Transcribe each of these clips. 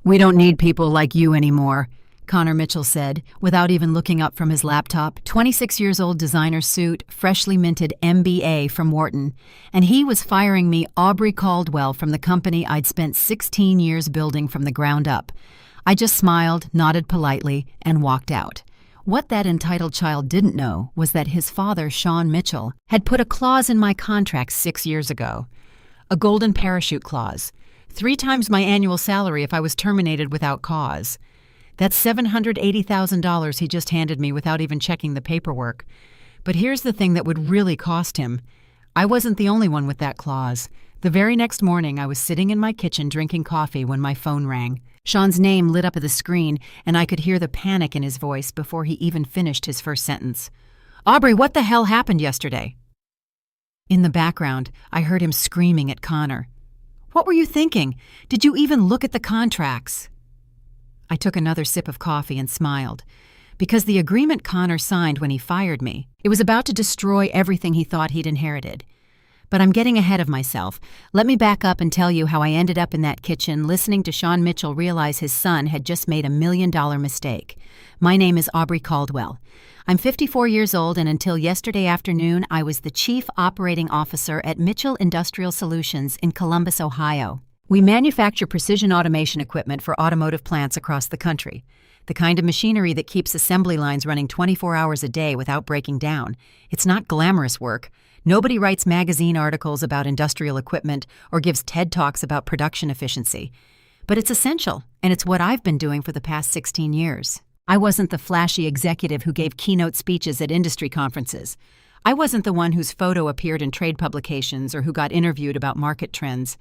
"We don't need people like you anymore," Connor Mitchell said, without even looking up from his laptop. 26-years-old designer suit, freshly minted MBA from Wharton, and he was firing me, Aubrey Caldwell, from the company I'd spent 16 years building from the ground up. I just smiled, nodded politely, and walked out. What that entitled child didn't know was that his father, Sean Mitchell, had put a clause in my contract 6 years ago. A golden parachute clause. 3 times my annual salary if I was terminated without cause. That's $780,000 he just handed me without even checking the paperwork. But here's the thing that would really cost him. I wasn't the only one with that clause. The very next morning, I was sitting in my kitchen drinking coffee when my phone rang. Sean's name lit up at the screen, and I could hear the panic in his voice before he even finished his first sentence. "Aubrey, what the hell happened yesterday?" In the background, I heard him screaming at Connor. "What were you thinking? Did you even look at the contracts?" I took another sip of coffee and smiled. Because the agreement Connor signed when he fired me, it was about to destroy everything he thought he'd inherited. But I'm getting ahead of myself. Let me back up and tell you how I ended up in that kitchen listening to Sean Mitchell realize his son had just made $1 million mistake. My name is Aubrey Caldwell. I'm 54 years old, and until yesterday afternoon, I was the Chief Operating Officer at Mitchell Industrial Solutions in Columbus, Ohio. We manufacture precision automation equipment for automotive plants across the country, the kind of machinery that keeps assembly lines running 24 hours a day without breaking down. It's not glamorous work. Nobody writes magazine articles about industrial equipment or gives TED Talks about production efficiency. But it's essential, and it's what I've been doing for the past 16 years. I wasn't the flashy executive who gave keynote speeches at industry conferences. I wasn't the one whose photo appeared in trade publications or who got interviewed about market trends.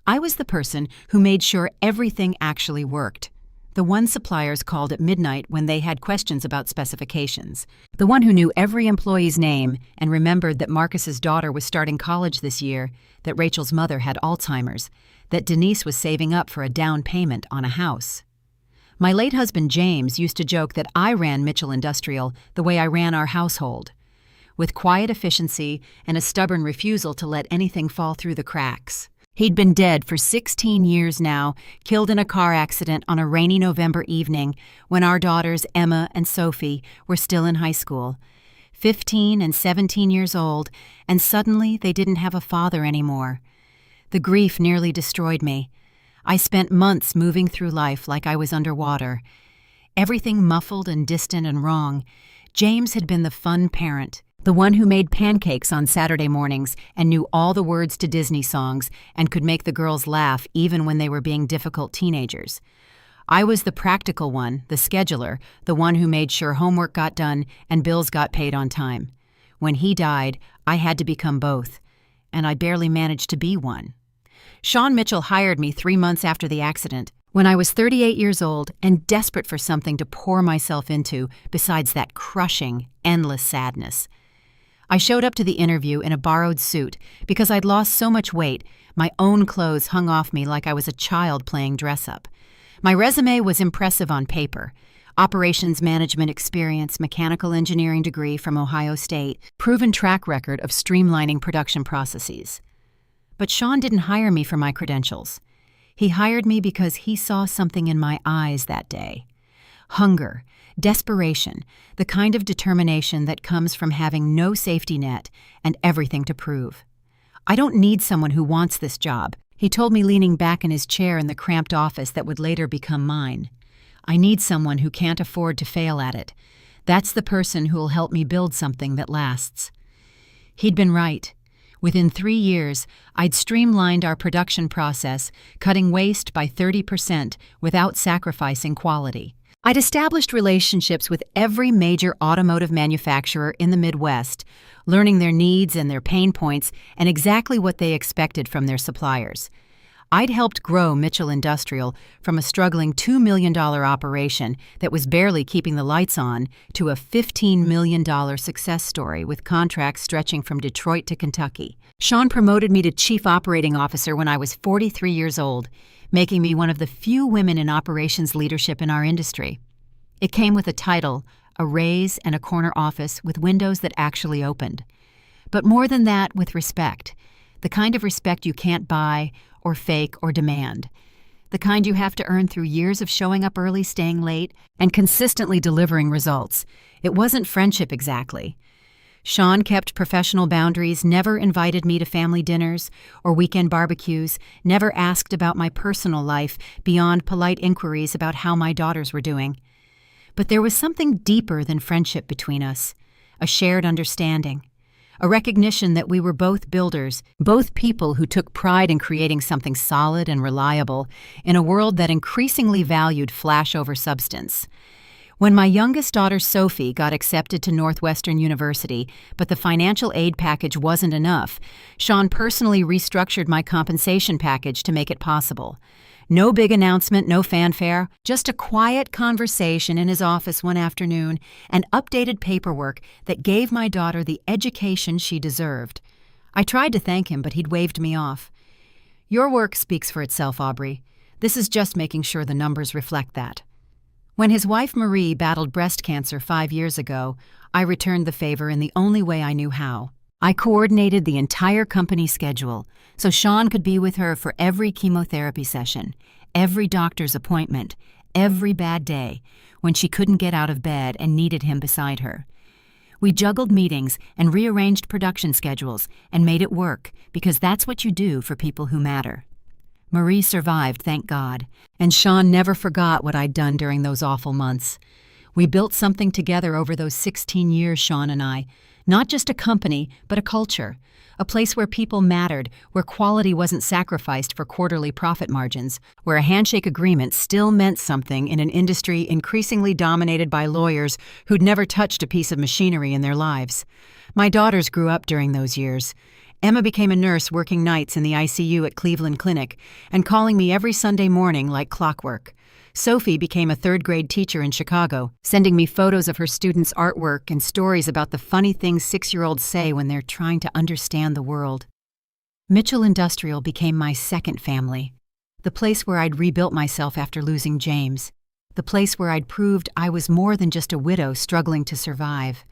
I was the person who made sure everything actually worked. The one suppliers called at midnight when they had questions about specifications. The one who knew every employee's name and remembered that Marcus's daughter was starting college this year, that Rachel's mother had Alzheimer's, that Denise was saving up for a down payment on a house. My late husband James used to joke that I ran Mitchell Industrial the way I ran our household, with quiet efficiency and a stubborn refusal to let anything fall through the cracks. He'd been dead for 16 years now, killed in a car accident on a rainy November evening when our daughters Emma and Sophie were still in high school, 15 and 17 years old, and suddenly they didn't have a father anymore. The grief nearly destroyed me. I spent months moving through life like I was underwater. Everything muffled and distant and wrong. James had been the fun parent, the one who made pancakes on Saturday mornings and knew all the words to Disney songs and could make the girls laugh even when they were being difficult teenagers. I was the practical one, the scheduler, the one who made sure homework got done and bills got paid on time. When he died, I had to become both, and I barely managed to be one. Sean Mitchell hired me 3 months after the accident, when I was 38 years old and desperate for something to pour myself into besides that crushing, endless sadness. I showed up to the interview in a borrowed suit because I'd lost so much weight, my own clothes hung off me like I was a child playing dress-up. My resume was impressive on paper. Operations management experience, mechanical engineering degree from Ohio State, proven track record of streamlining production processes. But Sean didn't hire me for my credentials. He hired me because he saw something in my eyes that day. Hunger, desperation, the kind of determination that comes from having no safety net and everything to prove. "I don't need someone who wants this job," he told me leaning back in his chair in the cramped office that would later become mine. "I need someone who can't afford to fail at it. That's the person who'll help me build something that lasts." He'd been right. Within 3 years, I'd streamlined our production process, cutting waste by 30% without sacrificing quality. I'd established relationships with every major automotive manufacturer in the Midwest, learning their needs and their pain points and exactly what they expected from their suppliers. I'd helped grow Mitchell Industrial from a struggling $2 million operation that was barely keeping the lights on to a $15 million success story with contracts stretching from Detroit to Kentucky. Sean promoted me to Chief Operating Officer when I was 43 years old, making me one of the few women in operations leadership in our industry. It came with a title, a raise, and a corner office with windows that actually opened. But more than that, with respect. The kind of respect you can't buy or fake or demand. the kind you have to earn through years of showing up early, staying late, and consistently delivering results. It wasn't friendship exactly. Sean kept professional boundaries, never invited me to family dinners or weekend barbecues, never asked about my personal life beyond polite inquiries about how my daughters were doing. But there was something deeper than friendship between us, a shared understanding, a recognition that we were both builders, both people who took pride in creating something solid and reliable in a world that increasingly valued flash over substance. When my youngest daughter Sophie got accepted to Northwestern University, but the financial aid package wasn't enough, Sean personally restructured my compensation package to make it possible. No big announcement, no fanfare, just a quiet conversation in his office one afternoon and updated paperwork that gave my daughter the education she deserved. I tried to thank him, but he'd waved me off. "Your work speaks for itself, Aubrey. This is just making sure the numbers reflect that." When his wife Marie battled breast cancer 5 years ago, I returned the favor in the only way I knew how. I coordinated the entire company schedule so Sean could be with her for every chemotherapy session, every doctor's appointment, every bad day when she couldn't get out of bed and needed him beside her. We juggled meetings and rearranged production schedules and made it work because that's what you do for people who matter. Marie survived, thank God, and Sean never forgot what I'd done during those awful months. We built something together over those 16 years, Sean and I. Not just a company, but a culture. A place where people mattered, where quality wasn't sacrificed for quarterly profit margins, where a handshake agreement still meant something in an industry increasingly dominated by lawyers who'd never touched a piece of machinery in their lives. My daughters grew up during those years. Emma became a nurse working nights in the ICU at Cleveland Clinic and calling me every Sunday morning like clockwork. Sophie became a third-grade teacher in Chicago, sending me photos of her students' artwork and stories about the funny things 6-year-olds say when they're trying to understand the world. Mitchell Industrial became my second family, the place where I'd rebuilt myself after losing James, the place where I'd proved I was more than just a widow struggling to survive.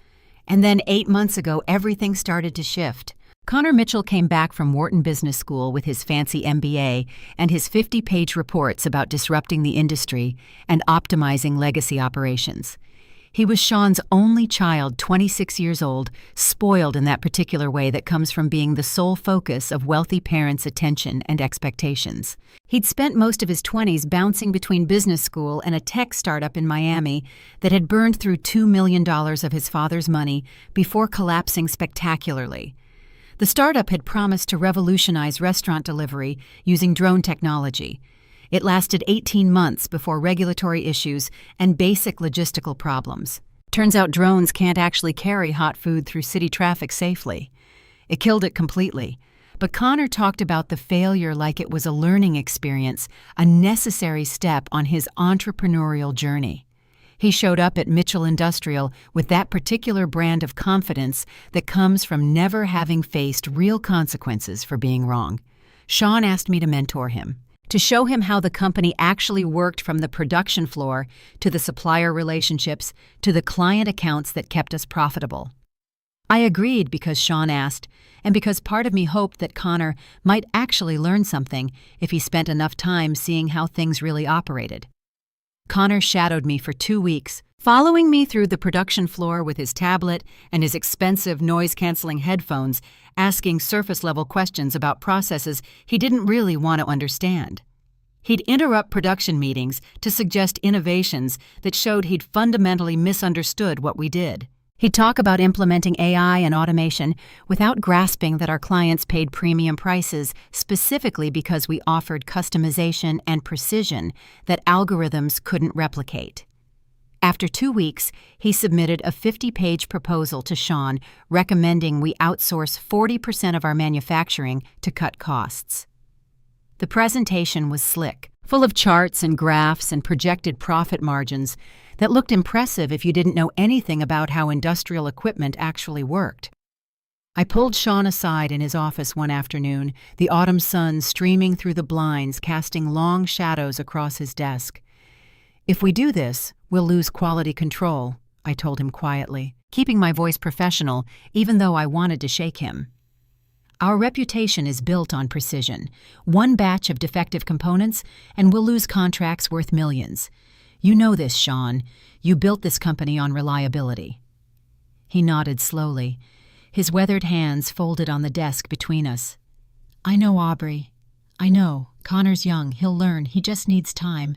And then 8 months ago, everything started to shift. Connor Mitchell came back from Wharton Business School with his fancy MBA and his 50-page reports about disrupting the industry and optimizing legacy operations. He was Sean's only child, 26 years old, spoiled in that particular way that comes from being the sole focus of wealthy parents' attention and expectations. He'd spent most of his 20s bouncing between business school and a tech startup in Miami that had burned through $2 million of his father's money before collapsing spectacularly. The startup had promised to revolutionize restaurant delivery using drone technology. It lasted 18 months before regulatory issues and basic logistical problems. Turns out drones can't actually carry hot food through city traffic safely. It killed it completely. But Connor talked about the failure like it was a learning experience, a necessary step on his entrepreneurial journey. He showed up at Mitchell Industrial with that particular brand of confidence that comes from never having faced real consequences for being wrong. Sean asked me to mentor him, to show him how the company actually worked from the production floor to the supplier relationships to the client accounts that kept us profitable. I agreed because Sean asked, and because part of me hoped that Connor might actually learn something if he spent enough time seeing how things really operated. Connor shadowed me for 2 weeks, following me through the production floor with his tablet and his expensive noise-canceling headphones, asking surface-level questions about processes he didn't really want to understand. He'd interrupt production meetings to suggest innovations that showed he'd fundamentally misunderstood what we did. He'd talk about implementing AI and automation without grasping that our clients paid premium prices specifically because we offered customization and precision that algorithms couldn't replicate. After 2 weeks, he submitted a 50-page proposal to Sean recommending we outsource 40% of our manufacturing to cut costs. The presentation was slick, full of charts and graphs and projected profit margins that looked impressive if you didn't know anything about how industrial equipment actually worked. I pulled Sean aside in his office one afternoon, the autumn sun streaming through the blinds, casting long shadows across his desk. "If we do this, we'll lose quality control," I told him quietly, keeping my voice professional even though I wanted to shake him. Our reputation is built on precision. One batch of defective components, and we'll lose contracts worth millions. You know this, Sean. You built this company on reliability." He nodded slowly, his weathered hands folded on the desk between us. "I know, Aubrey. I know. Connor's young. He'll learn. He just needs time."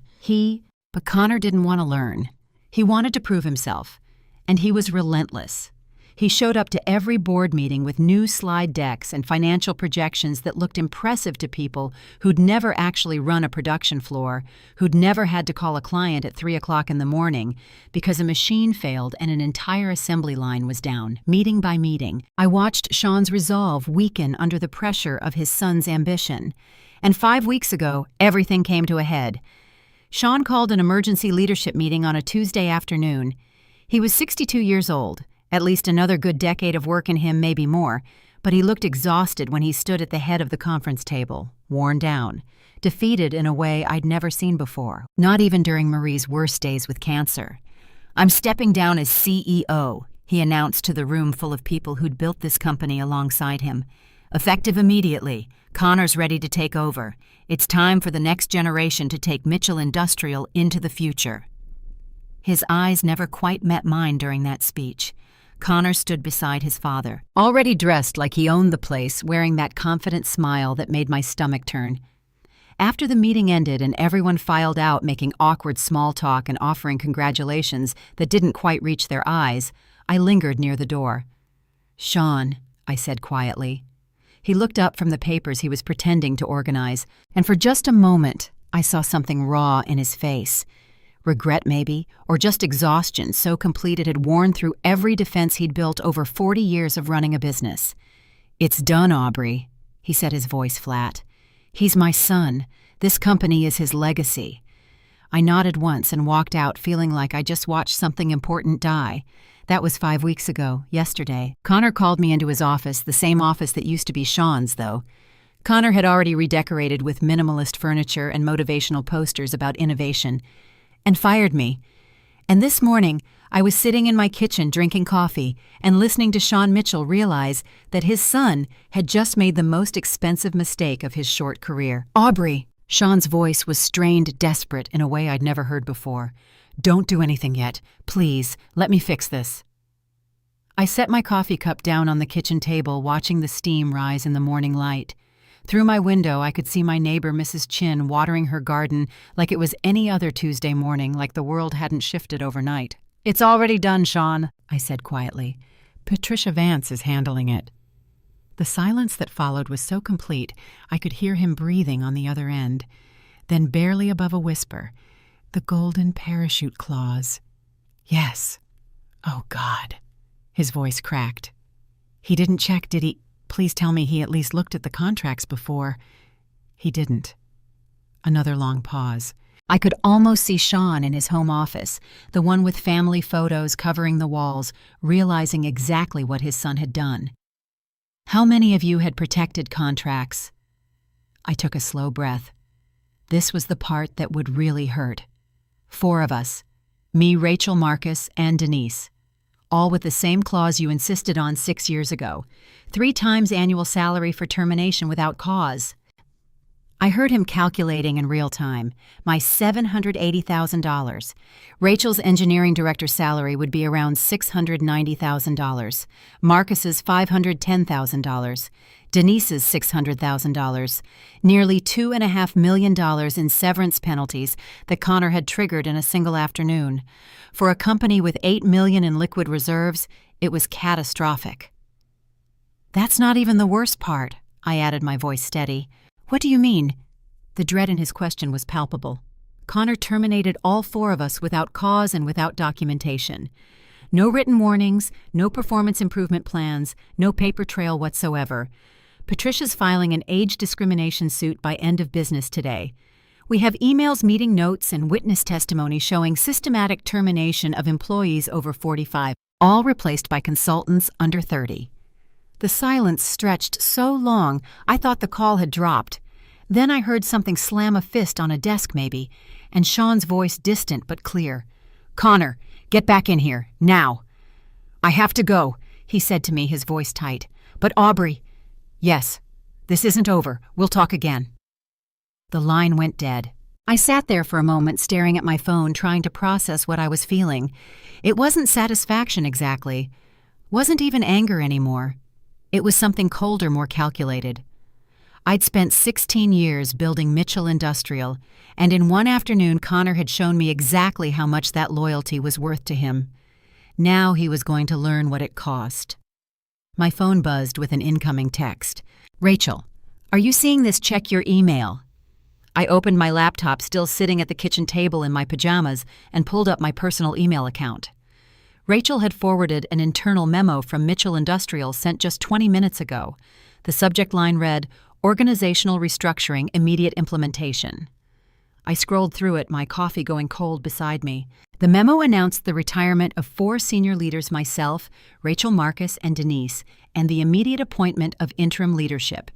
But Connor didn't want to learn. He wanted to prove himself. And he was relentless. He showed up to every board meeting with new slide decks and financial projections that looked impressive to people who'd never actually run a production floor, who'd never had to call a client at 3 o'clock in the morning because a machine failed and an entire assembly line was down, meeting by meeting. I watched Sean's resolve weaken under the pressure of his son's ambition. And 5 weeks ago, everything came to a head. Sean called an emergency leadership meeting on a Tuesday afternoon. He was 62 years old. At least another good decade of work in him, maybe more, but he looked exhausted when he stood at the head of the conference table, worn down, defeated in a way I'd never seen before, not even during Marie's worst days with cancer. "I'm stepping down as CEO," he announced to the room full of people who'd built this company alongside him. "Effective immediately. Connor's ready to take over. It's time for the next generation to take Mitchell Industrial into the future." His eyes never quite met mine during that speech. Connor stood beside his father, already dressed like he owned the place, wearing that confident smile that made my stomach turn. After the meeting ended and everyone filed out making awkward small talk and offering congratulations that didn't quite reach their eyes, I lingered near the door. "Sean," I said quietly. He looked up from the papers he was pretending to organize, and for just a moment I saw something raw in his face. Regret maybe, or just exhaustion so complete it had worn through every defense he'd built over 40 years of running a business. "It's done, Aubrey," he said, his voice flat. "He's my son. This company is his legacy." I nodded once and walked out feeling like I just watched something important die. That was 5 weeks ago, yesterday. Connor called me into his office, the same office that used to be Sean's, though. Connor had already redecorated with minimalist furniture and motivational posters about innovation, and fired me. And this morning, I was sitting in my kitchen drinking coffee and listening to Sean Mitchell realize that his son had just made the most expensive mistake of his short career. "Aubrey," Sean's voice was strained, desperate in a way I'd never heard before. "Don't do anything yet. Please, let me fix this." I set my coffee cup down on the kitchen table, watching the steam rise in the morning light. Through my window, I could see my neighbor, Mrs. Chin, watering her garden like it was any other Tuesday morning, like the world hadn't shifted overnight. "It's already done, Sean," I said quietly. "Patricia Vance is handling it." The silence that followed was so complete, I could hear him breathing on the other end. Then, barely above a whisper, "The golden parachute clause." "Yes." "Oh, God." His voice cracked. "He didn't check, did he? Please tell me he at least looked at the contracts before." "He didn't." Another long pause. I could almost see Sean in his home office, the one with family photos covering the walls, realizing exactly what his son had done. "How many of you had protected contracts?" I took a slow breath. This was the part that would really hurt. 4 of us. Me, Rachel, Marcus, and Denise. All with the same clause you insisted on 6 years ago. 3 times annual salary for termination without cause. I heard him calculating in real time. My $780,000. Rachel's engineering director's salary would be around $690,000. Marcus's $510,000. Denise's $600,000. Nearly $2.5 million in severance penalties that Connor had triggered in a single afternoon. For a company with $8 million in liquid reserves, it was catastrophic. "That's not even the worst part," I added, my voice steady. "What do you mean?" The dread in his question was palpable. Connor terminated all 4 of us without cause and without documentation. No written warnings, no performance improvement plans, no paper trail whatsoever. Patricia's filing an age discrimination suit by end of business today. We have emails, meeting notes, and witness testimony showing systematic termination of employees over 45, all replaced by consultants under 30. The silence stretched so long, I thought the call had dropped. Then I heard something slam a fist on a desk maybe, and Sean's voice distant but clear. "Connor, get back in here, now." "I have to go," he said to me, his voice tight. "But Aubrey..." Yes. This isn't over. We'll talk again. The line went dead. I sat there for a moment staring at my phone, trying to process what I was feeling. It wasn't satisfaction exactly. Wasn't even anger anymore. It was something colder, more calculated. I'd spent 16 years building Mitchell Industrial, and in one afternoon Connor had shown me exactly how much that loyalty was worth to him. Now he was going to learn what it cost. My phone buzzed with an incoming text. Rachel, are you seeing this? Check your email. I opened my laptop, still sitting at the kitchen table in my pajamas, and pulled up my personal email account. Rachel had forwarded an internal memo from Mitchell Industrial sent just 20 minutes ago. The subject line read, Organizational Restructuring, Immediate Implementation. I scrolled through it, my coffee going cold beside me. The memo announced the retirement of 4 senior leaders, myself, Rachel, Marcus, and Denise, and the immediate appointment of interim leadership.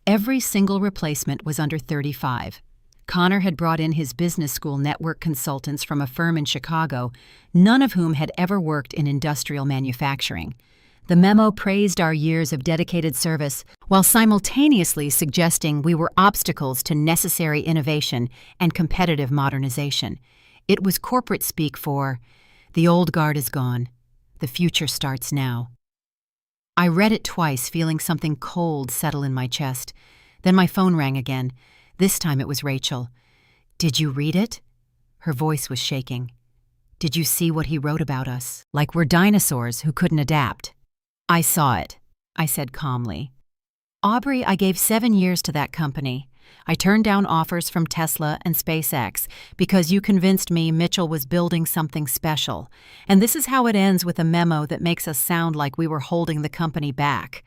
Every single replacement was under 35. Connor had brought in his business school network consultants from a firm in Chicago, none of whom had ever worked in industrial manufacturing. The memo praised our years of dedicated service, while simultaneously suggesting we were obstacles to necessary innovation and competitive modernization. It was corporate speak for, the old guard is gone, the future starts now. I read it twice, feeling something cold settle in my chest. Then my phone rang again. This time it was Rachel. Did you read it? Her voice was shaking. Did you see what he wrote about us? Like we're dinosaurs who couldn't adapt. I saw it, I said calmly. Aubrey, I gave 7 years to that company. I turned down offers from Tesla and SpaceX because you convinced me Mitchell was building something special. And this is how it ends, with a memo that makes us sound like we were holding the company back.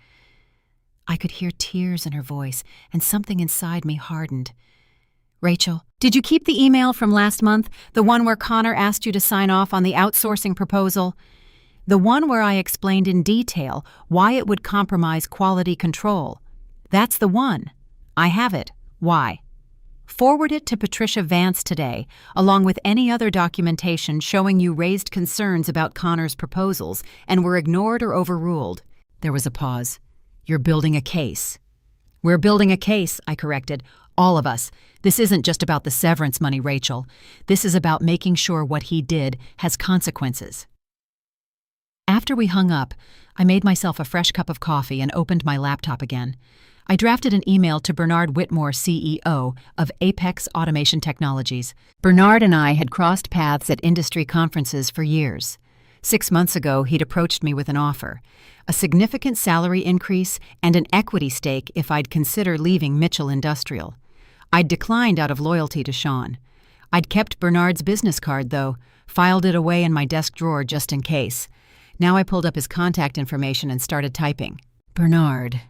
I could hear tears in her voice, and something inside me hardened. Rachel, did you keep the email from last month, the one where Connor asked you to sign off on the outsourcing proposal? The one where I explained in detail why it would compromise quality control. That's the one. I have it. Why? Forward it to Patricia Vance today, along with any other documentation showing you raised concerns about Connor's proposals and were ignored or overruled. There was a pause. You're building a case. We're building a case, I corrected. All of us. This isn't just about the severance money, Rachel. This is about making sure what he did has consequences. After we hung up, I made myself a fresh cup of coffee and opened my laptop again. I drafted an email to Bernard Whitmore, CEO of Apex Automation Technologies. Bernard and I had crossed paths at industry conferences for years. 6 months ago, he'd approached me with an offer, a significant salary increase and an equity stake if I'd consider leaving Mitchell Industrial. I'd declined out of loyalty to Sean. I'd kept Bernard's business card, though, filed it away in my desk drawer just in case. Now I pulled up his contact information and started typing. Bernard,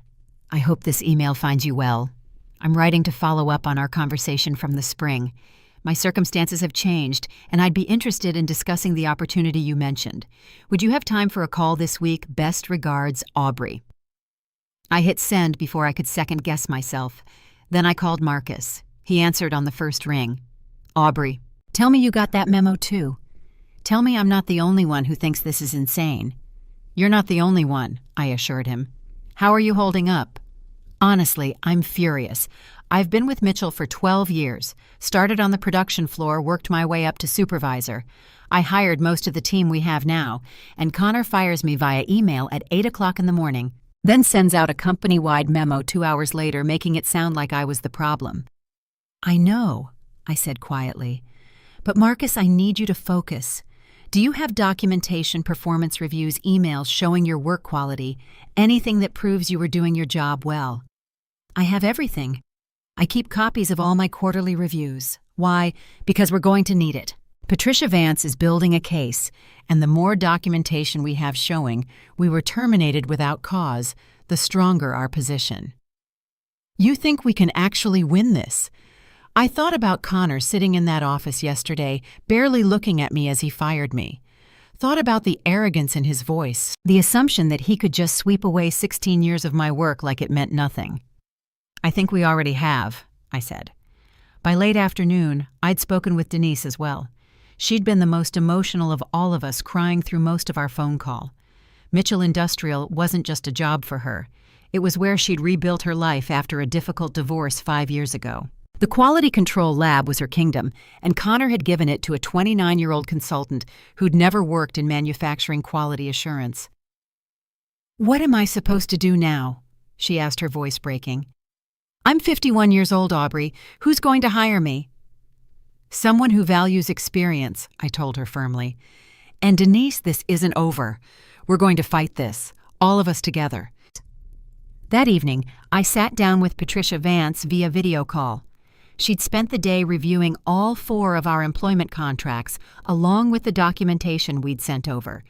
I hope this email finds you well. I'm writing to follow up on our conversation from the spring. My circumstances have changed, and I'd be interested in discussing the opportunity you mentioned. Would you have time for a call this week? Best regards, Aubrey. I hit send before I could second-guess myself. Then I called Marcus. He answered on the first ring. Aubrey, tell me you got that memo too. Tell me I'm not the only one who thinks this is insane. You're not the only one, I assured him. How are you holding up? Honestly, I'm furious. I've been with Mitchell for 12 years, started on the production floor, worked my way up to supervisor. I hired most of the team we have now, and Connor fires me via email at 8 o'clock in the morning, then sends out a company-wide memo 2 hours later making it sound like I was the problem. I know, I said quietly. But Marcus, I need you to focus. Do you have documentation, performance reviews, emails showing your work quality, anything that proves you were doing your job well? I have everything. I keep copies of all my quarterly reviews. Why? Because we're going to need it. Patricia Vance is building a case, and the more documentation we have showing we were terminated without cause, the stronger our position. You think we can actually win this? I thought about Connor sitting in that office yesterday, barely looking at me as he fired me. Thought about the arrogance in his voice, the assumption that he could just sweep away 16 years of my work like it meant nothing. I think we already have, I said. By late afternoon, I'd spoken with Denise as well. She'd been the most emotional of all of us, crying through most of our phone call. Mitchell Industrial wasn't just a job for her. It was where she'd rebuilt her life after a difficult divorce 5 years ago. The quality control lab was her kingdom, and Connor had given it to a 29-year-old consultant who'd never worked in manufacturing quality assurance. "What am I supposed to do now?" she asked, her voice breaking. "I'm 51 years old, Aubrey. Who's going to hire me?" "Someone who values experience," I told her firmly. "And Denise, this isn't over. We're going to fight this, all of us together." That evening, I sat down with Patricia Vance via video call. She'd spent the day reviewing all 4 of our employment contracts, along with the documentation we'd sent over.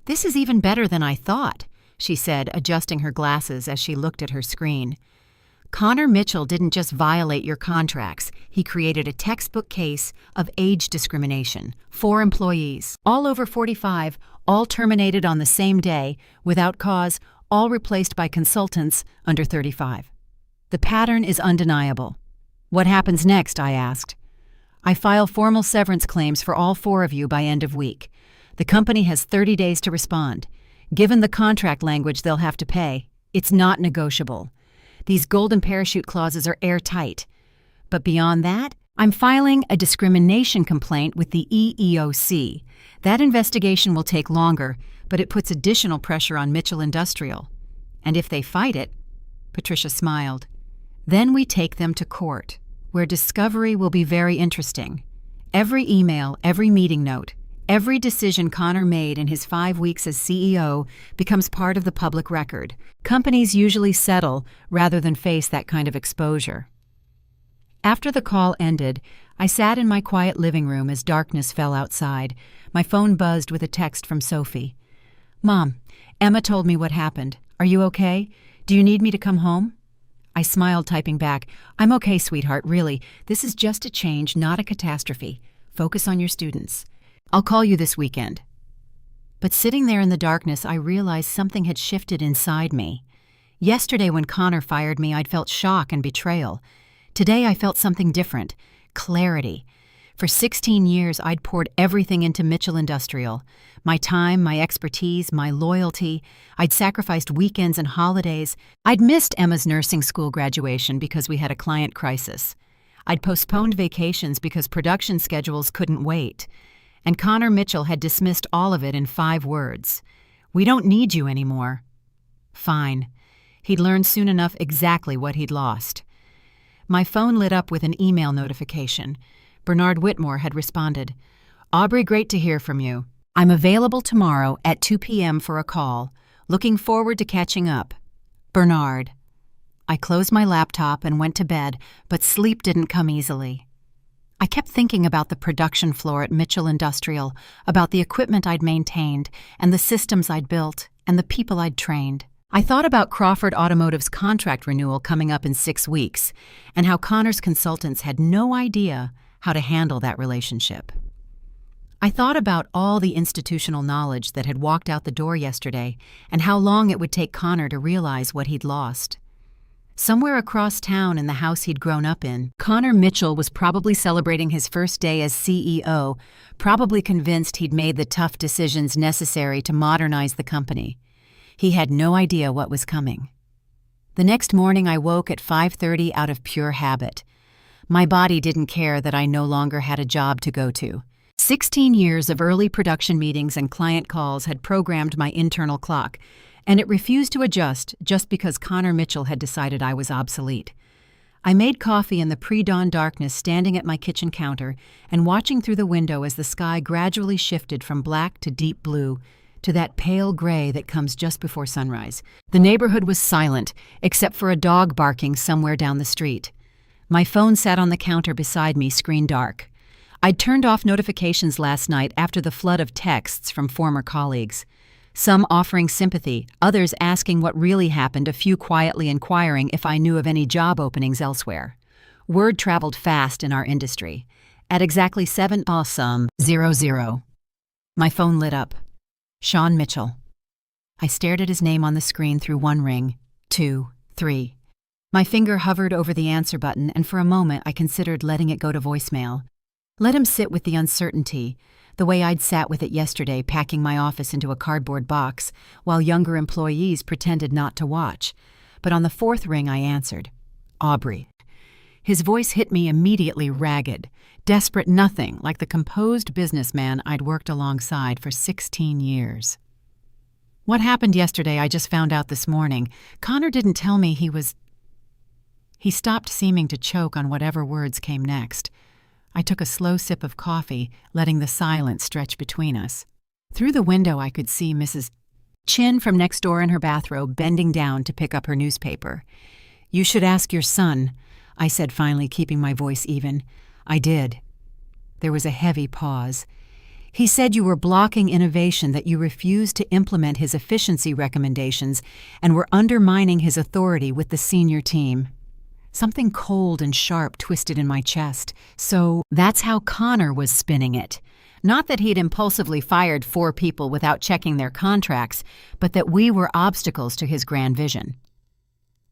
"This is even better than I thought," she said, adjusting her glasses as she looked at her screen. "Connor Mitchell didn't just violate your contracts. He created a textbook case of age discrimination. 4 employees, all over 45, all terminated on the same day, without cause, all replaced by consultants under 35. The pattern is undeniable." "What happens next?" I asked. "I file formal severance claims for all 4 of you by end of week. The company has 30 days to respond. Given the contract language they'll have to pay, it's not negotiable. These golden parachute clauses are airtight. But beyond that, I'm filing a discrimination complaint with the EEOC. That investigation will take longer, but it puts additional pressure on Mitchell Industrial. And if they fight it," Patricia smiled, "then we take them to court, where discovery will be very interesting. Every email, every meeting note, every decision Connor made in his 5 weeks as CEO becomes part of the public record. Companies usually settle rather than face that kind of exposure." After the call ended, I sat in my quiet living room as darkness fell outside. My phone buzzed with a text from Sophie. "Mom, Emma told me what happened. Are you okay? Do you need me to come home?" I smiled, typing back, "I'm okay, sweetheart, really. This is just a change, not a catastrophe. Focus on your students. I'll call you this weekend." But sitting there in the darkness, I realized something had shifted inside me. Yesterday when Connor fired me, I'd felt shock and betrayal. Today I felt something different, clarity. For 16 years, I'd poured everything into Mitchell Industrial. My time, my expertise, my loyalty. I'd sacrificed weekends and holidays. I'd missed Emma's nursing school graduation because we had a client crisis. I'd postponed vacations because production schedules couldn't wait. And Connor Mitchell had dismissed all of it in 5 words. "We don't need you anymore." Fine. He'd learned soon enough exactly what he'd lost. My phone lit up with an email notification. Bernard Whitmore had responded. "Aubrey, great to hear from you. I'm available tomorrow at 2 p.m. for a call. Looking forward to catching up. Bernard." I closed my laptop and went to bed, but sleep didn't come easily. I kept thinking about the production floor at Mitchell Industrial, about the equipment I'd maintained, and the systems I'd built, and the people I'd trained. I thought about Crawford Automotive's contract renewal coming up in 6 weeks, and how Connor's consultants had no idea how to handle that relationship. I thought about all the institutional knowledge that had walked out the door yesterday, and how long it would take Connor to realize what he'd lost. Somewhere across town in the house he'd grown up in, Connor Mitchell was probably celebrating his first day as CEO, probably convinced he'd made the tough decisions necessary to modernize the company. He had no idea what was coming. The next morning I woke at 5:30 out of pure habit. My body didn't care that I no longer had a job to go to. 16 years of early production meetings and client calls had programmed my internal clock, and it refused to adjust just because Connor Mitchell had decided I was obsolete. I made coffee in the pre-dawn darkness, standing at my kitchen counter and watching through the window as the sky gradually shifted from black to deep blue, to that pale gray that comes just before sunrise. The neighborhood was silent, except for a dog barking somewhere down the street. My phone sat on the counter beside me, screen dark. I'd turned off notifications last night after the flood of texts from former colleagues. Some offering sympathy, others asking what really happened, a few quietly inquiring if I knew of any job openings elsewhere. Word traveled fast in our industry. At exactly 7:00, my phone lit up. Sean Mitchell. I stared at his name on the screen through 1 ring, 2, 3. My finger hovered over the answer button, and for a moment I considered letting it go to voicemail. Let him sit with the uncertainty, the way I'd sat with it yesterday, packing my office into a cardboard box, while younger employees pretended not to watch. but on the fourth ring I answered, "Aubrey." His voice hit me immediately ragged, desperate nothing like the composed businessman I'd worked alongside for 16 years. "What happened yesterday I just found out this morning. Connor didn't tell me he was—" He stopped, seeming to choke on whatever words came next. I took a slow sip of coffee, letting the silence stretch between us. Through the window I could see Mrs. Chin from next door in her bathrobe bending down to pick up her newspaper. "You should ask your son," I said, finally keeping my voice even. "I did." There was a heavy pause. "He said you were blocking innovation, that you refused to implement his efficiency recommendations and were undermining his authority with the senior team." Something cold and sharp twisted in my chest. So that's how Connor was spinning it. Not that he'd impulsively fired 4 people without checking their contracts, but that we were obstacles to his grand vision.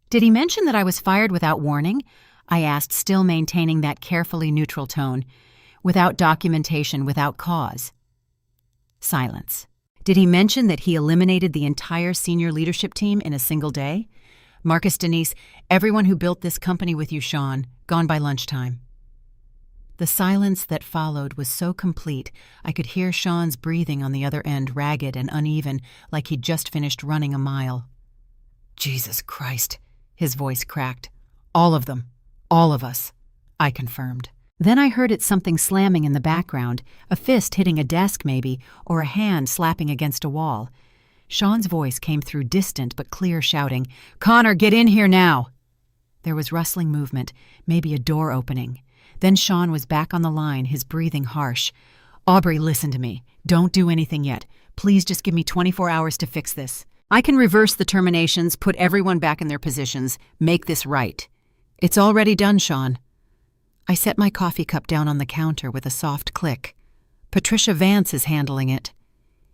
"Did he mention that I was fired without warning?" I asked, still maintaining that carefully neutral tone. "Without documentation, without cause." Silence. "Did he mention that he eliminated the entire senior leadership team in a single day? Marcus, Denise, everyone who built this company with you, Sean, gone by lunchtime." The silence that followed was so complete I could hear Sean's breathing on the other end, ragged and uneven, like he'd just finished running a mile. "Jesus Christ," his voice cracked. "All of them. All of us," I confirmed. Then I heard it, something slamming in the background, a fist hitting a desk maybe, or a hand slapping against a wall. Sean's voice came through, distant but clear, shouting, "Connor, get in here now!" There was rustling movement, maybe a door opening. Then Sean was back on the line, his breathing harsh. "Aubrey, listen to me. Don't do anything yet. Please just give me 24 hours to fix this. I can reverse the terminations, put everyone back in their positions, make this right. It's already done, Sean." I set my coffee cup down on the counter with a soft click. "Patricia Vance is handling it."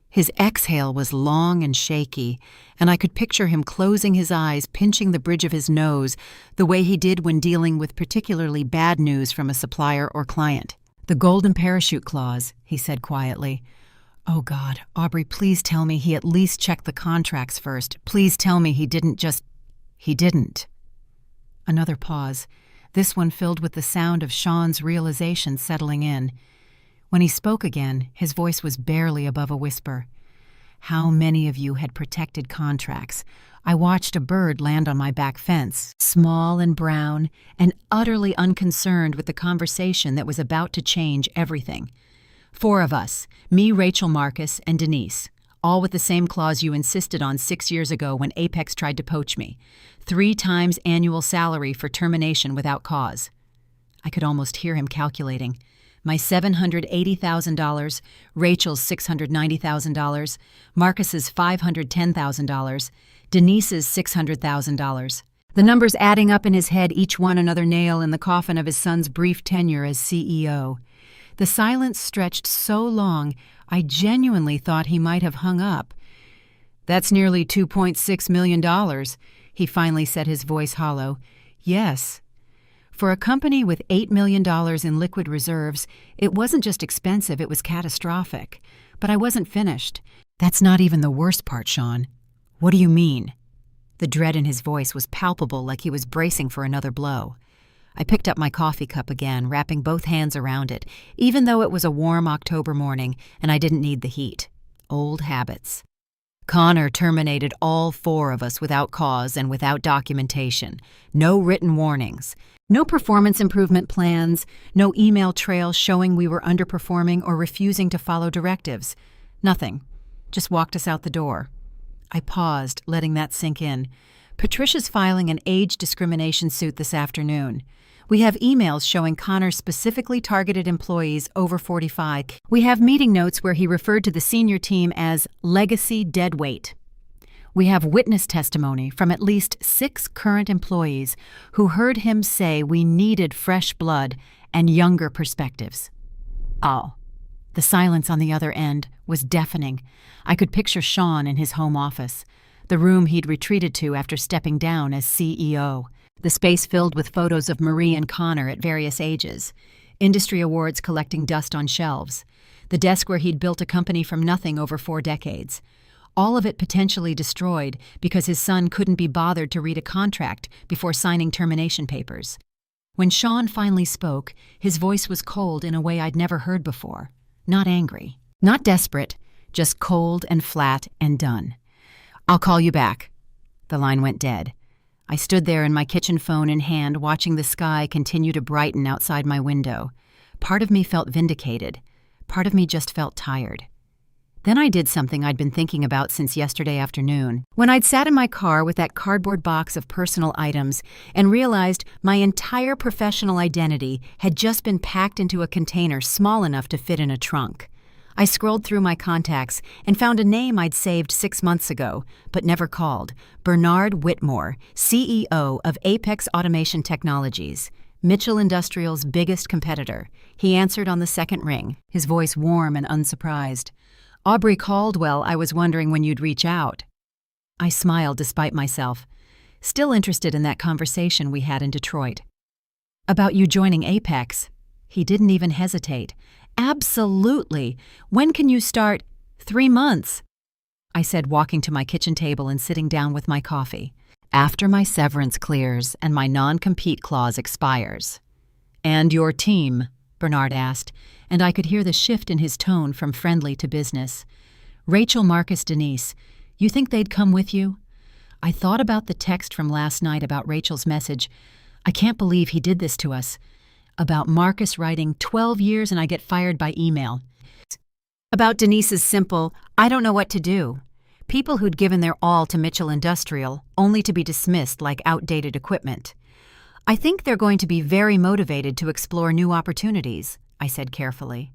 His exhale was long and shaky, and I could picture him closing his eyes, pinching the bridge of his nose, the way he did when dealing with particularly bad news from a supplier or client. "The golden parachute clause," he said quietly. "Oh God, Aubrey, please tell me he at least checked the contracts first. Please tell me he didn't just—" "He didn't." Another pause, this one filled with the sound of Sean's realization settling in. When he spoke again, his voice was barely above a whisper. "How many of you had protected contracts? I watched a bird land on my back fence, small and brown, and utterly unconcerned with the conversation that was about to change everything. 4 of us, me, Rachel, Marcus, and Denise, all with the same clause you insisted on 6 years ago when Apex tried to poach me. 3 times annual salary for termination without cause." I could almost hear him calculating. My $780,000, Rachel's $690,000, Marcus's $510,000, Denise's $600,000. The numbers adding up in his head, each one another nail in the coffin of his son's brief tenure as CEO. The silence stretched so long, I genuinely thought he might have hung up. "That's nearly $2.6 million, he finally said, his voice hollow. "Yes." For a company with $8 million in liquid reserves, it wasn't just expensive, it was catastrophic. But I wasn't finished. "That's not even the worst part, Sean." "What do you mean?" The dread in his voice was palpable, like he was bracing for another blow. I picked up my coffee cup again, wrapping both hands around it, even though it was a warm October morning and I didn't need the heat. Old habits. "Connor terminated all 4 of us without cause and without documentation. No written warnings. No performance improvement plans, no email trail showing we were underperforming or refusing to follow directives. Nothing. Just walked us out the door." I paused, letting that sink in. "Patricia's filing an age discrimination suit this afternoon. We have emails showing Connor specifically targeted employees over 45. We have meeting notes where he referred to the senior team as legacy deadweight. We have witness testimony from at least 6 current employees who heard him say we needed fresh blood and younger perspectives." Oh. The silence on the other end was deafening. I could picture Sean in his home office, the room he'd retreated to after stepping down as CEO, the space filled with photos of Marie and Connor at various ages, industry awards collecting dust on shelves, the desk where he'd built a company from nothing over 4 decades. all of it potentially destroyed because his son couldn't be bothered to read a contract before signing termination papers. When Sean finally spoke, his voice was cold in a way I'd never heard before. Not angry, not desperate, just cold and flat and done. "I'll call you back." The line went dead. I stood there in my kitchen phone in hand, watching the sky continue to brighten outside my window. Part of me felt vindicated. Part of me just felt tired. Then I did something I'd been thinking about since yesterday afternoon, when I'd sat in my car with that cardboard box of personal items and realized my entire professional identity had just been packed into a container small enough to fit in a trunk. I scrolled through my contacts and found a name I'd saved 6 months ago, but never called: Bernard Whitmore, CEO of Apex Automation Technologies, Mitchell Industrial's biggest competitor. He answered on the second ring, his voice warm and unsurprised. "Aubrey Caldwell, I was wondering when you'd reach out." I smiled despite myself, still interested in that conversation we had in Detroit. "About you joining Apex." He didn't even hesitate. "Absolutely. When can you start?" "3 months," I said, walking to my kitchen table and sitting down with my coffee. "After my severance clears and my non-compete clause expires." "And your team?" Bernard asked, and I could hear the shift in his tone from friendly to business. "Rachel, Marcus, Denise, you think they'd come with you?" I thought about the text from last night about Rachel's message. "I can't believe he did this to us." About Marcus writing 12 years and I get fired by email. About Denise's simple, "I don't know what to do." People who'd given their all to Mitchell Industrial, only to be dismissed like outdated equipment. "I think they're going to be very motivated to explore new opportunities," I said carefully.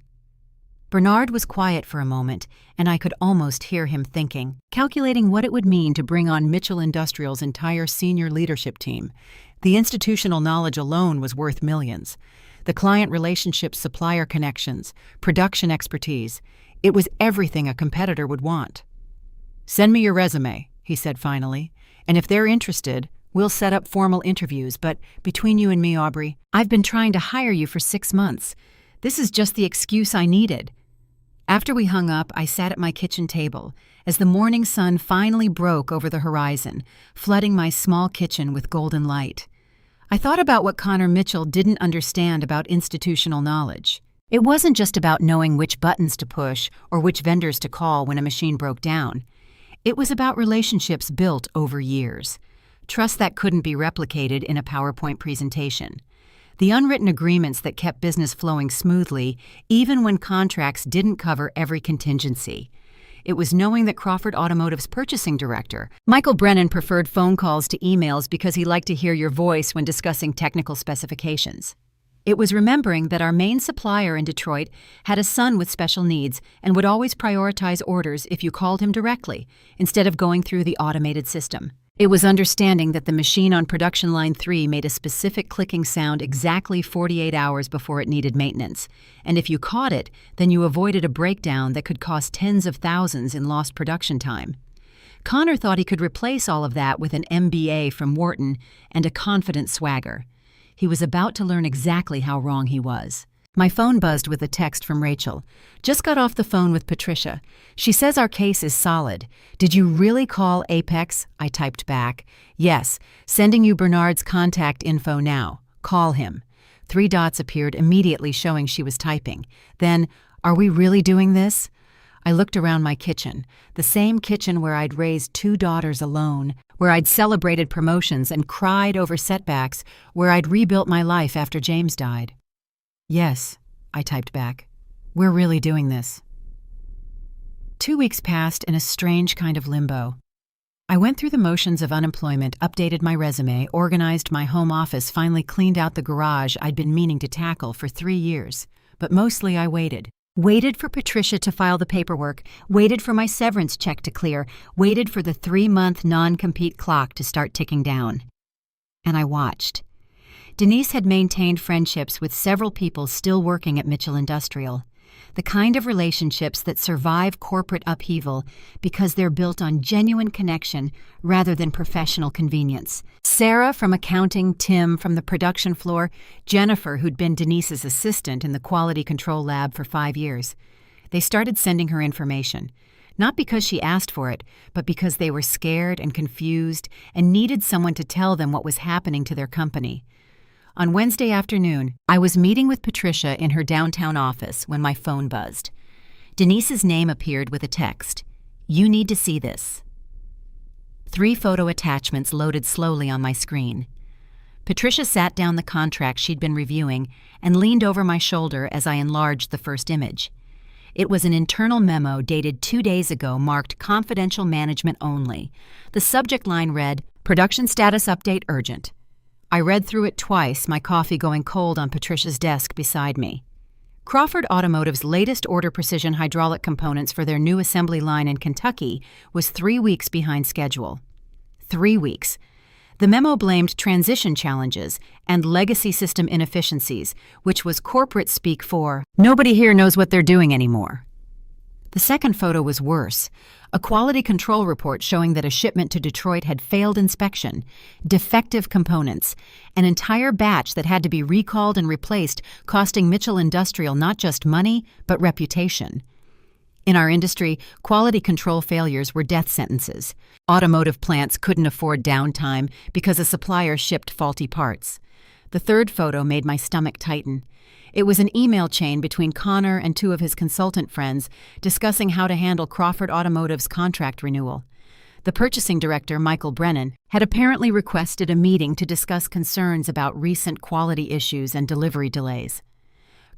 Bernard was quiet for a moment, and I could almost hear him thinking, calculating what it would mean to bring on Mitchell Industrial's entire senior leadership team. The institutional knowledge alone was worth millions. The client relationships, supplier connections, production expertise. It was everything a competitor would want. "Send me your resume," he said finally, "and if they're interested, we'll set up formal interviews, but between you and me, Aubrey, I've been trying to hire you for 6 months. This is just the excuse I needed." After we hung up, I sat at my kitchen table as the morning sun finally broke over the horizon, flooding my small kitchen with golden light. I thought about what Connor Mitchell didn't understand about institutional knowledge. It wasn't just about knowing which buttons to push or which vendors to call when a machine broke down. It was about relationships built over years. Trust that couldn't be replicated in a PowerPoint presentation. The unwritten agreements that kept business flowing smoothly, even when contracts didn't cover every contingency. It was knowing that Crawford Automotive's purchasing director, Michael Brennan, preferred phone calls to emails because he liked to hear your voice when discussing technical specifications. It was remembering that our main supplier in Detroit had a son with special needs and would always prioritize orders if you called him directly, instead of going through the automated system. It was understanding that the machine on production line 3 made a specific clicking sound exactly 48 hours before it needed maintenance, and if you caught it, then you avoided a breakdown that could cost tens of thousands in lost production time. Connor thought he could replace all of that with an MBA from Wharton and a confident swagger. He was about to learn exactly how wrong he was. My phone buzzed with a text from Rachel. "Just got off the phone with Patricia. She says our case is solid. Did you really call Apex?" I typed back. "Yes, sending you Bernard's contact info now. Call him." 3 dots appeared immediately showing she was typing. Then, "Are we really doing this?" I looked around my kitchen, the same kitchen where I'd raised 2 daughters alone, where I'd celebrated promotions and cried over setbacks, where I'd rebuilt my life after James died. "Yes," I typed back. "We're really doing this." 2 weeks passed in a strange kind of limbo. I went through the motions of unemployment, updated my resume, organized my home office, finally cleaned out the garage I'd been meaning to tackle for 3 years. But mostly I waited. Waited for Patricia to file the paperwork, waited for my severance check to clear, waited for the 3-month non-compete clock to start ticking down. And I watched. Denise had maintained friendships with several people still working at Mitchell Industrial, the kind of relationships that survive corporate upheaval because they're built on genuine connection rather than professional convenience. Sarah from accounting, Tim from the production floor, Jennifer, who'd been Denise's assistant in the quality control lab for 5 years. They started sending her information. Not because she asked for it, but because they were scared and confused and needed someone to tell them what was happening to their company. On Wednesday afternoon, I was meeting with Patricia in her downtown office when my phone buzzed. Denise's name appeared with a text. "You need to see this." 3 photo attachments loaded slowly on my screen. Patricia sat down the contract she'd been reviewing and leaned over my shoulder as I enlarged the first image. It was an internal memo dated 2 days ago marked confidential management only. The subject line read, "Production status update urgent." I read through it twice, my coffee going cold on Patricia's desk beside me. Crawford Automotive's latest order precision hydraulic components for their new assembly line in Kentucky was 3 weeks behind schedule. 3 weeks. The memo blamed transition challenges and legacy system inefficiencies, which was corporate speak for, "Nobody here knows what they're doing anymore." The second photo was worse. A quality control report showing that a shipment to Detroit had failed inspection, defective components, an entire batch that had to be recalled and replaced, costing Mitchell Industrial not just money, but reputation. In our industry, quality control failures were death sentences. Automotive plants couldn't afford downtime because a supplier shipped faulty parts. The third photo made my stomach tighten. It was an email chain between Connor and 2 of his consultant friends discussing how to handle Crawford Automotive's contract renewal. The purchasing director, Michael Brennan, had apparently requested a meeting to discuss concerns about recent quality issues and delivery delays.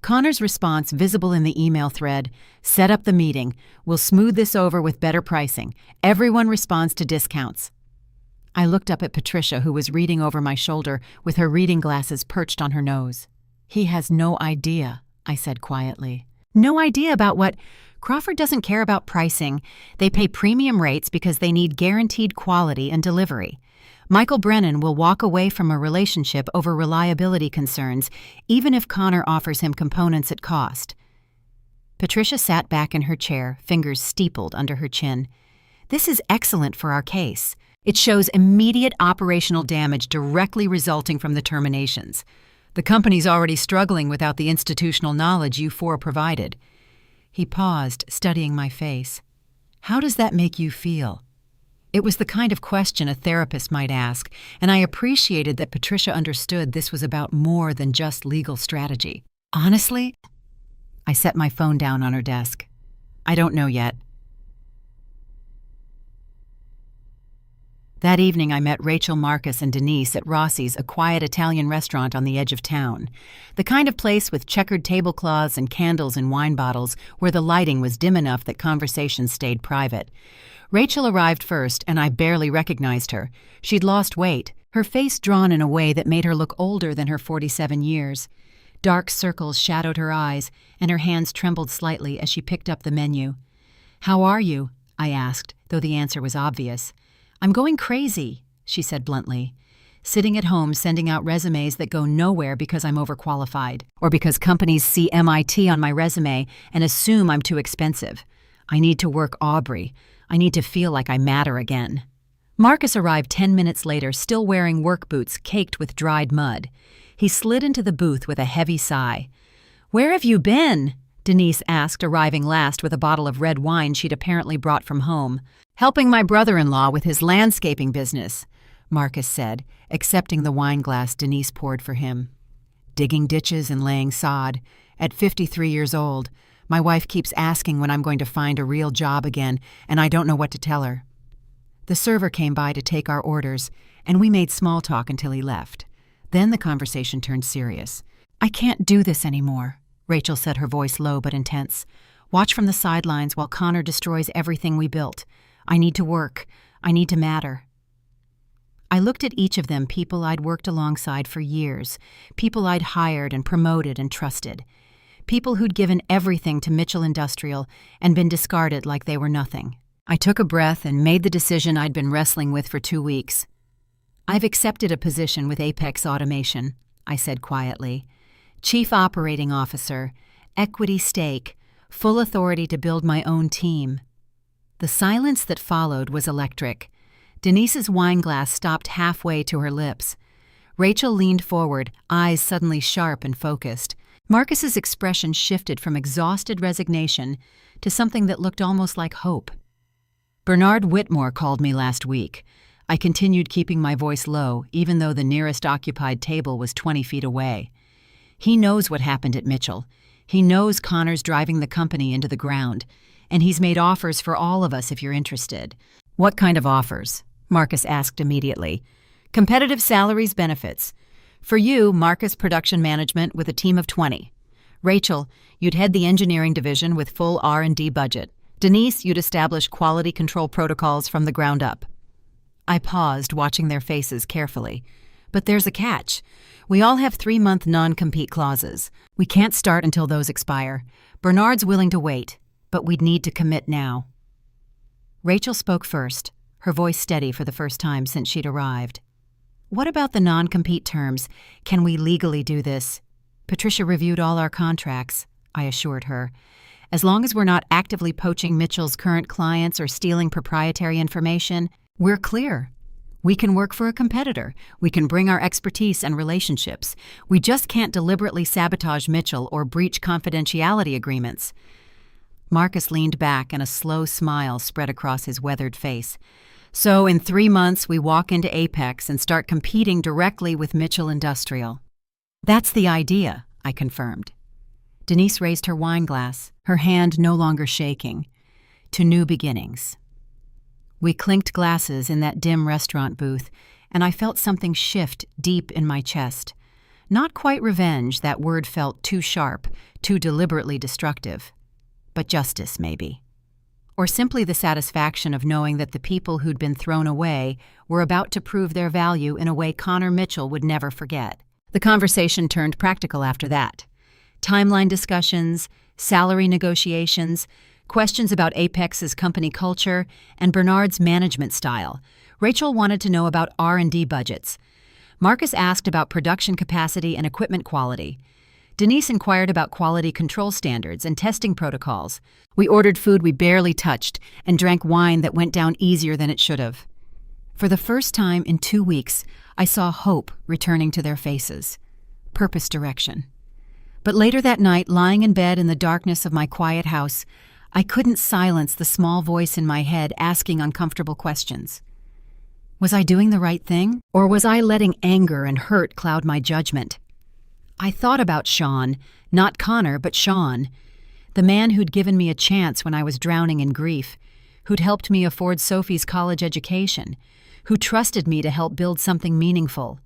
Connor's response, visible in the email thread, "Set up the meeting. We'll smooth this over with better pricing. Everyone responds to discounts." I looked up at Patricia, who was reading over my shoulder with her reading glasses perched on her nose. "He has no idea," I said quietly. "No idea about what? Crawford doesn't care about pricing. They pay premium rates because they need guaranteed quality and delivery. Michael Brennan will walk away from a relationship over reliability concerns, even if Connor offers him components at cost." Patricia sat back in her chair, fingers steepled under her chin. "This is excellent for our case. It shows immediate operational damage directly resulting from the terminations. The company's already struggling without the institutional knowledge you 4 provided." He paused, studying my face. "How does that make you feel?" It was the kind of question a therapist might ask, and I appreciated that Patricia understood this was about more than just legal strategy. "Honestly," I set my phone down on her desk. "I don't know yet." That evening I met Rachel, Marcus, and Denise at Rossi's, a quiet Italian restaurant on the edge of town. The kind of place with checkered tablecloths and candles in wine bottles where the lighting was dim enough that conversation stayed private. Rachel arrived first, and I barely recognized her. She'd lost weight, her face drawn in a way that made her look older than her 47 years. Dark circles shadowed her eyes, and her hands trembled slightly as she picked up the menu. "How are you?" I asked, though the answer was obvious. "I'm going crazy," she said bluntly. "Sitting at home sending out resumes that go nowhere because I'm overqualified, or because companies see MIT on my resume and assume I'm too expensive. I need to work Aubrey. I need to feel like I matter again." Marcus arrived 10 minutes later, still wearing work boots caked with dried mud. He slid into the booth with a heavy sigh. "Where have you been?" Denise asked, arriving last with a bottle of red wine she'd apparently brought from home. "Helping my brother-in-law with his landscaping business," Marcus said, accepting the wine glass Denise poured for him. "Digging ditches and laying sod. At 53 years old. My wife keeps asking when I'm going to find a real job again, and I don't know what to tell her." The server came by to take our orders, and we made small talk until he left. Then the conversation turned serious. "I can't do this anymore," Rachel said, her voice low but intense. "Watch from the sidelines while Connor destroys everything we built. I need to work. I need to matter." I looked at each of them, people I'd worked alongside for years, people I'd hired and promoted and trusted, people who'd given everything to Mitchell Industrial and been discarded like they were nothing. I took a breath and made the decision I'd been wrestling with for 2 weeks. "I've accepted a position with Apex Automation," I said quietly. "Chief Operating Officer, equity stake, full authority to build my own team." The silence that followed was electric. Denise's wine glass stopped halfway to her lips. Rachel leaned forward, eyes suddenly sharp and focused. Marcus's expression shifted from exhausted resignation to something that looked almost like hope. Bernard Whitmore called me last week. I continued keeping my voice low, even though the nearest occupied table was 20 feet away. He knows what happened at Mitchell. He knows Connor's driving the company into the ground, and he's made offers for all of us if you're interested. What kind of offers? Marcus asked immediately. Competitive salaries, benefits. For you, Marcus, production management with a team of 20. Rachel, you'd head the engineering division with full R&D budget. Denise, you'd establish quality control protocols from the ground up. I paused, watching their faces carefully. But there's a catch. We all have 3-month non-compete clauses. We can't start until those expire. Bernard's willing to wait, but we'd need to commit now. Rachel spoke first, her voice steady for the first time since she'd arrived. What about the non-compete terms? Can we legally do this? Patricia reviewed all our contracts, I assured her. As long as we're not actively poaching Mitchell's current clients or stealing proprietary information, we're clear. We can work for a competitor. We can bring our expertise and relationships. We just can't deliberately sabotage Mitchell or breach confidentiality agreements. Marcus leaned back and a slow smile spread across his weathered face. So in 3 months, we walk into Apex and start competing directly with Mitchell Industrial. That's the idea, I confirmed. Denise raised her wine glass, her hand no longer shaking. To new beginnings. We clinked glasses in that dim restaurant booth, and I felt something shift deep in my chest. Not quite revenge, that word felt too sharp, too deliberately destructive. But justice, maybe. Or simply the satisfaction of knowing that the people who'd been thrown away were about to prove their value in a way Connor Mitchell would never forget. The conversation turned practical after that. Timeline discussions, salary negotiations, questions about Apex's company culture, and Bernard's management style. Rachel wanted to know about R&D budgets. Marcus asked about production capacity and equipment quality. Denise inquired about quality control standards and testing protocols. We ordered food we barely touched and drank wine that went down easier than it should have. For the first time in 2 weeks, I saw hope returning to their faces. Purpose, direction. But later that night, lying in bed in the darkness of my quiet house, I couldn't silence the small voice in my head asking uncomfortable questions. Was I doing the right thing? Or was I letting anger and hurt cloud my judgment? I thought about Sean, not Connor, but Sean, the man who'd given me a chance when I was drowning in grief, who'd helped me afford Sophie's college education, who trusted me to help build something meaningful.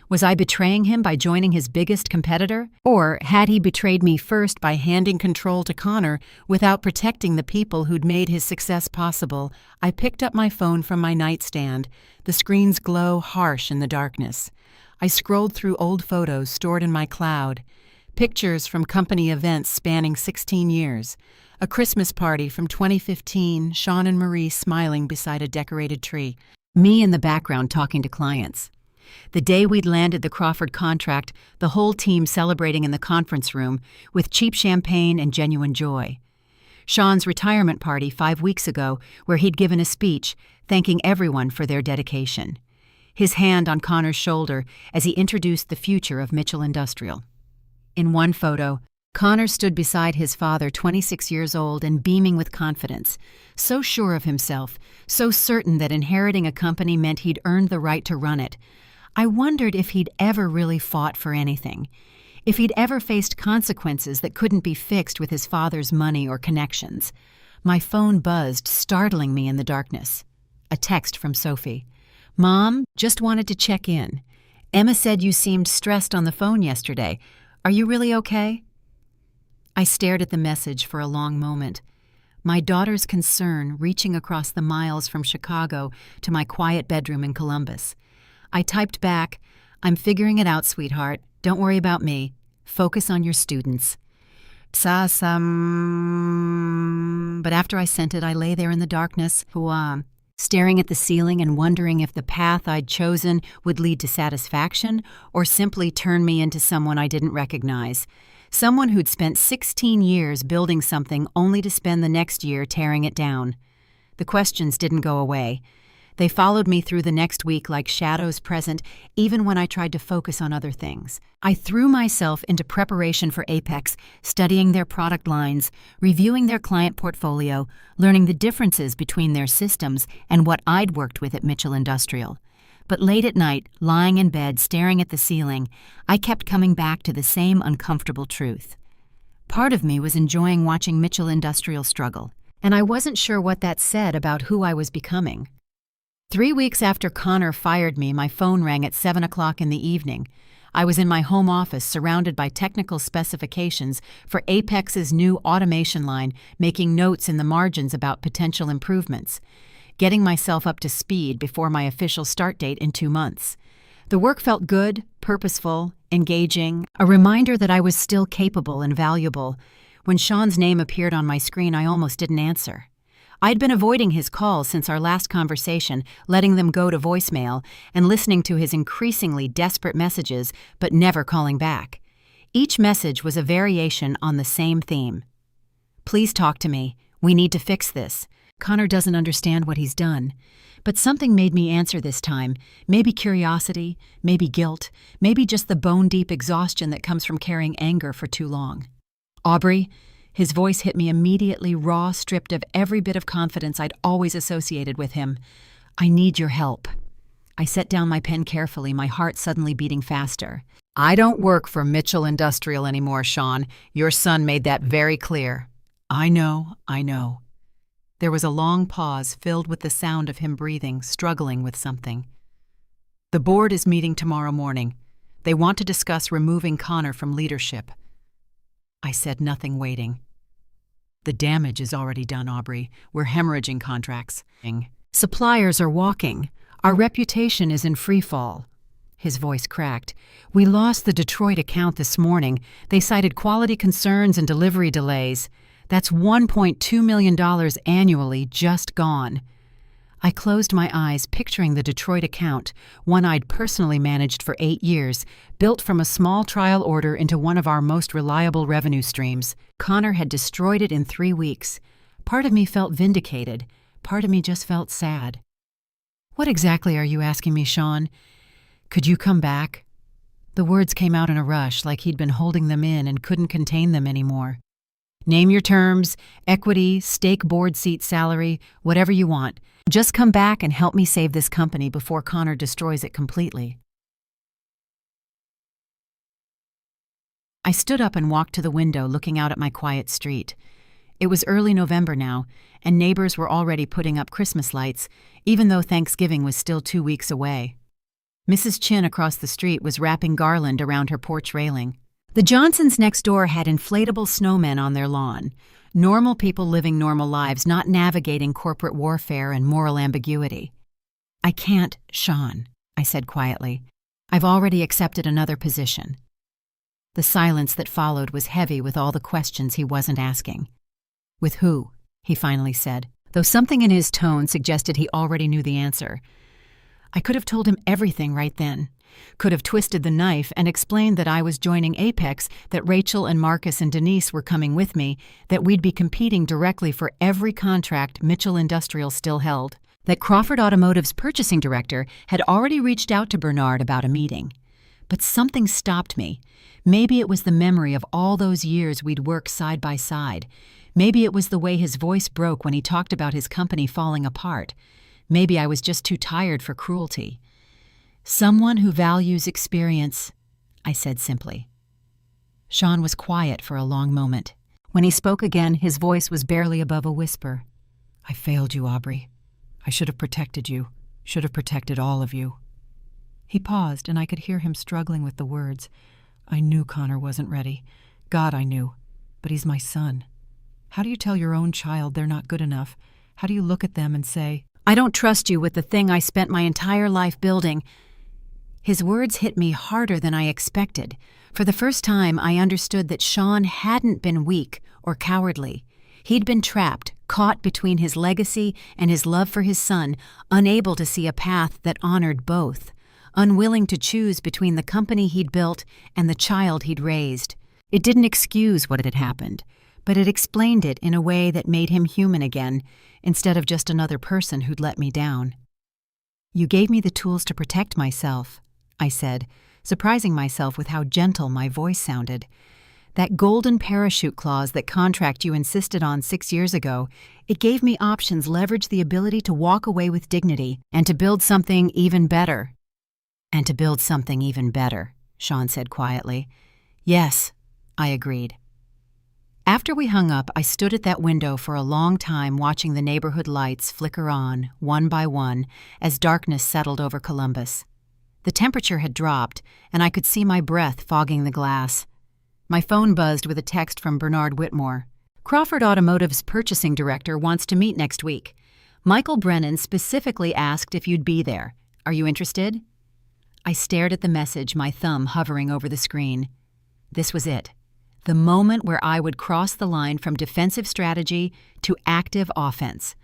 Was I betraying him by joining his biggest competitor? Or had he betrayed me first by handing control to Connor without protecting the people who'd made his success possible? I picked up my phone from my nightstand, the screen's glow harsh in the darkness. I scrolled through old photos stored in my cloud, pictures from company events spanning 16 years, a Christmas party from 2015, Sean and Marie smiling beside a decorated tree, me in the background talking to clients. The day we'd landed the Crawford contract, the whole team celebrating in the conference room with cheap champagne and genuine joy. Sean's retirement party 5 weeks ago, where he'd given a speech thanking everyone for their dedication. His hand on Connor's shoulder as he introduced the future of Mitchell Industrial. In one photo, Connor stood beside his father, 26 years old and beaming with confidence, so sure of himself, so certain that inheriting a company meant he'd earned the right to run it. I wondered if he'd ever really fought for anything, if he'd ever faced consequences that couldn't be fixed with his father's money or connections. My phone buzzed, startling me in the darkness. A text from Sophie. "Mom, just wanted to check in. Emma said you seemed stressed on the phone yesterday. Are you really okay?" I stared at the message for a long moment, my daughter's concern reaching across the miles from Chicago to my quiet bedroom in Columbus. I typed back, "I'm figuring it out, sweetheart. Don't worry about me. Focus on your students." But after I sent it, I lay there in the darkness, staring at the ceiling and wondering if the path I'd chosen would lead to satisfaction or simply turn me into someone I didn't recognize. Someone who'd spent 16 years building something only to spend the next year tearing it down. The questions didn't go away. They followed me through the next week like shadows present, even when I tried to focus on other things. I threw myself into preparation for Apex, studying their product lines, reviewing their client portfolio, learning the differences between their systems and what I'd worked with at Mitchell Industrial. But late at night, lying in bed staring at the ceiling, I kept coming back to the same uncomfortable truth. Part of me was enjoying watching Mitchell Industrial struggle, and I wasn't sure what that said about who I was becoming. 3 weeks after Connor fired me, my phone rang at 7 o'clock in the evening. I was in my home office surrounded by technical specifications for Apex's new automation line, making notes in the margins about potential improvements, getting myself up to speed before my official start date in 2 months. The work felt good, purposeful, engaging, a reminder that I was still capable and valuable. When Sean's name appeared on my screen, I almost didn't answer. I'd been avoiding his calls since our last conversation, letting them go to voicemail, and listening to his increasingly desperate messages, but never calling back. Each message was a variation on the same theme. Please talk to me. We need to fix this. Connor doesn't understand what he's done. But something made me answer this time. Maybe curiosity, maybe guilt, maybe just the bone-deep exhaustion that comes from carrying anger for too long. Aubrey. His voice hit me immediately, raw, stripped of every bit of confidence I'd always associated with him. I need your help. I set down my pen carefully, my heart suddenly beating faster. I don't work for Mitchell Industrial anymore, Sean. Your son made that very clear. I know. There was a long pause filled with the sound of him breathing, struggling with something. The board is meeting tomorrow morning. They want to discuss removing Connor from leadership. I said nothing, waiting. The damage is already done, Aubrey. We're hemorrhaging contracts. Suppliers are walking. Our reputation is in free fall. His voice cracked. We lost the Detroit account this morning. They cited quality concerns and delivery delays. That's $1.2 million annually just gone. I closed my eyes, picturing the Detroit account, one I'd personally managed for 8 years, built from a small trial order into one of our most reliable revenue streams. Connor had destroyed it in 3 weeks. Part of me felt vindicated. Part of me just felt sad. What exactly are you asking me, Sean? Could you come back? The words came out in a rush, like he'd been holding them in and couldn't contain them anymore. Name your terms, equity, stake board seat salary, whatever you want. Just come back and help me save this company before Connor destroys it completely. I stood up and walked to the window, looking out at my quiet street. It was early November now, and neighbors were already putting up Christmas lights, even though Thanksgiving was still 2 weeks away. Mrs. Chin across the street was wrapping garland around her porch railing. The Johnsons next door had inflatable snowmen on their lawn. Normal people living normal lives, not navigating corporate warfare and moral ambiguity. I can't, Sean, I said quietly. I've already accepted another position. The silence that followed was heavy with all the questions he wasn't asking. With who? He finally said, though something in his tone suggested he already knew the answer. I could have told him everything right then. Could have twisted the knife and explained that I was joining Apex, that Rachel and Marcus and Denise were coming with me, that we'd be competing directly for every contract Mitchell Industrial still held, that Crawford Automotive's purchasing director had already reached out to Bernard about a meeting. But something stopped me. Maybe it was the memory of all those years we'd worked side by side. Maybe it was the way his voice broke when he talked about his company falling apart. Maybe I was just too tired for cruelty. Someone who values experience, I said simply. Sean was quiet for a long moment. When he spoke again, his voice was barely above a whisper. I failed you, Aubrey. I should have protected you, should have protected all of you. He paused, and I could hear him struggling with the words. I knew Connor wasn't ready. God, I knew. But he's my son. How do you tell your own child they're not good enough? How do you look at them and say, I don't trust you with the thing I spent my entire life building? His words hit me harder than I expected. For the first time, I understood that Sean hadn't been weak or cowardly. He'd been trapped, caught between his legacy and his love for his son, unable to see a path that honored both, unwilling to choose between the company he'd built and the child he'd raised. It didn't excuse what had happened, but it explained it in a way that made him human again, instead of just another person who'd let me down. You gave me the tools to protect myself, I said, surprising myself with how gentle my voice sounded. That golden parachute clause that contract you insisted on 6 years ago, it gave me options, leveraged the ability to walk away with dignity and to build something even better. And to build something even better, Sean said quietly. Yes, I agreed. After we hung up, I stood at that window for a long time watching the neighborhood lights flicker on, one by one, as darkness settled over Columbus. The temperature had dropped, and I could see my breath fogging the glass. My phone buzzed with a text from Bernard Whitmore. Crawford Automotive's purchasing director wants to meet next week. Michael Brennan specifically asked if you'd be there. Are you interested? I stared at the message, my thumb hovering over the screen. This was it. The moment where I would cross the line from defensive strategy to active offense.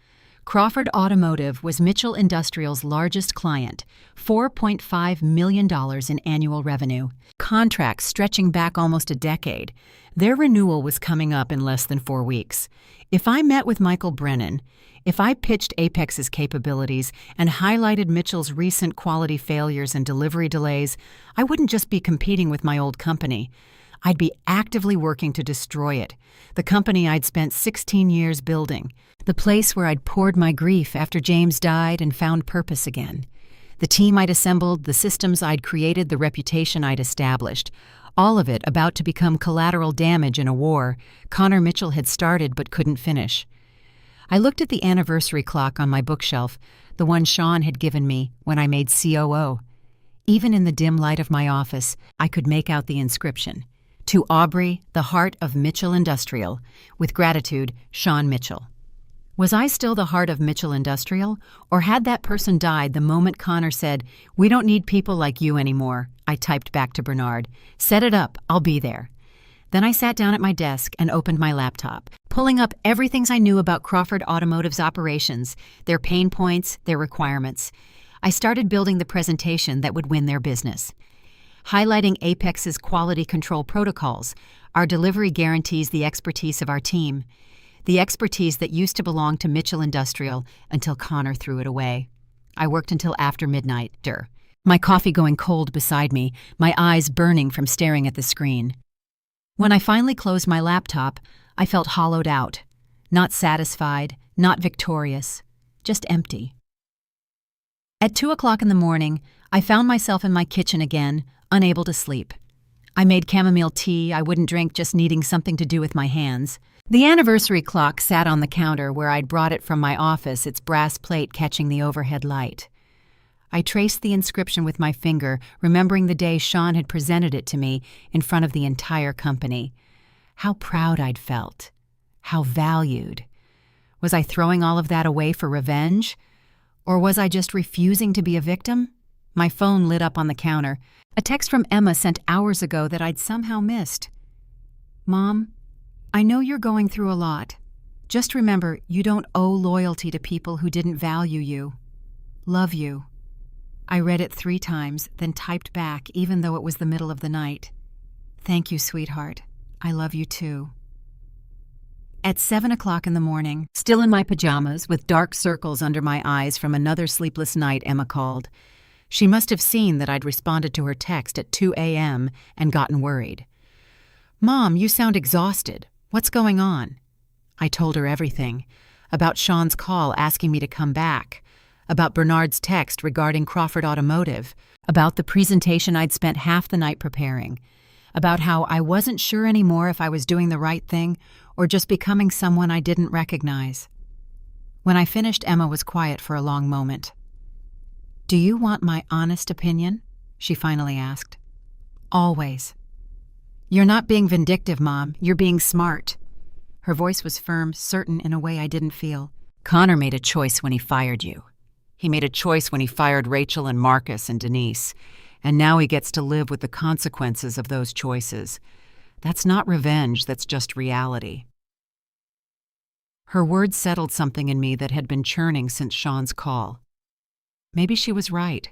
Crawford Automotive was Mitchell Industrial's largest client, $4.5 million in annual revenue. Contracts stretching back almost a decade. Their renewal was coming up in less than 4 weeks. If I met with Michael Brennan, if I pitched Apex's capabilities and highlighted Mitchell's recent quality failures and delivery delays, I wouldn't just be competing with my old company. I'd be actively working to destroy it, the company I'd spent 16 years building, the place where I'd poured my grief after James died and found purpose again. The team I'd assembled, the systems I'd created, the reputation I'd established, all of it about to become collateral damage in a war Connor Mitchell had started but couldn't finish. I looked at the anniversary clock on my bookshelf, the one Sean had given me when I made COO. Even in the dim light of my office, I could make out the inscription. To Aubrey, the heart of Mitchell Industrial. With gratitude, Sean Mitchell. Was I still the heart of Mitchell Industrial, or had that person died the moment Connor said, "We don't need people like you anymore"? I typed back to Bernard. "Set it up, I'll be there." Then I sat down at my desk and opened my laptop, pulling up everything I knew about Crawford Automotive's operations, their pain points, their requirements. I started building the presentation that would win their business. Highlighting Apex's quality control protocols, our delivery guarantees, the expertise of our team. The expertise that used to belong to Mitchell Industrial until Connor threw it away. I worked until after midnight, my coffee going cold beside me, my eyes burning from staring at the screen. When I finally closed my laptop, I felt hollowed out. Not satisfied, not victorious, just empty. At 2 o'clock in the morning, I found myself in my kitchen again, unable to sleep. I made chamomile tea I wouldn't drink, just needing something to do with my hands. The anniversary clock sat on the counter where I'd brought it from my office, its brass plate catching the overhead light. I traced the inscription with my finger, remembering the day Sean had presented it to me in front of the entire company. How proud I'd felt. How valued. Was I throwing all of that away for revenge? Or was I just refusing to be a victim? My phone lit up on the counter. A text from Emma sent hours ago that I'd somehow missed. "Mom, I know you're going through a lot. Just remember, you don't owe loyalty to people who didn't value you. Love you." I read it 3 times, then typed back, even though it was the middle of the night. "Thank you, sweetheart. I love you too." At 7 o'clock in the morning, still in my pajamas with dark circles under my eyes from another sleepless night, Emma called. She must have seen that I'd responded to her text at 2 a.m. and gotten worried. "Mom, you sound exhausted. What's going on?" I told her everything. About Sean's call asking me to come back. About Bernard's text regarding Crawford Automotive. About the presentation I'd spent half the night preparing. About how I wasn't sure anymore if I was doing the right thing or just becoming someone I didn't recognize. When I finished, Emma was quiet for a long moment. "Do you want my honest opinion?" she finally asked. "Always." "You're not being vindictive, Mom. You're being smart." Her voice was firm, certain in a way I didn't feel. "Connor made a choice when he fired you. He made a choice when he fired Rachel and Marcus and Denise, and now he gets to live with the consequences of those choices. That's not revenge, that's just reality." Her words settled something in me that had been churning since Sean's call. Maybe she was right.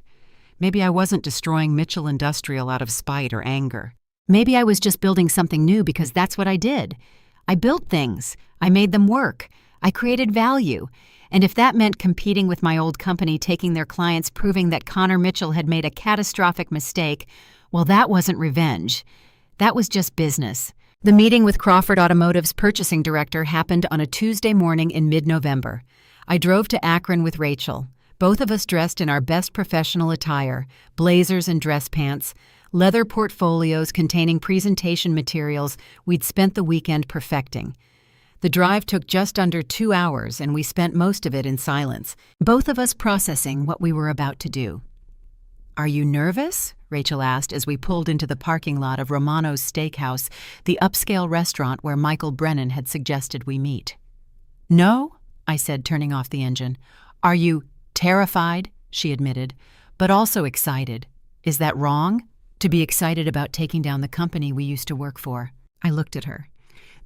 Maybe I wasn't destroying Mitchell Industrial out of spite or anger. Maybe I was just building something new because that's what I did. I built things. I made them work. I created value. And if that meant competing with my old company, taking their clients, proving that Connor Mitchell had made a catastrophic mistake, well, that wasn't revenge. That was just business. The meeting with Crawford Automotive's purchasing director happened on a Tuesday morning in mid-November. I drove to Akron with Rachel, both of us dressed in our best professional attire, blazers and dress pants, leather portfolios containing presentation materials we'd spent the weekend perfecting. The drive took just under 2 hours, and we spent most of it in silence, both of us processing what we were about to do. "Are you nervous?" Rachel asked as we pulled into the parking lot of Romano's Steakhouse, the upscale restaurant where Michael Brennan had suggested we meet. "No," I said, turning off the engine. "Are you terrified?" she admitted, "but also excited. Is that wrong? To be excited about taking down the company we used to work for?" I looked at her.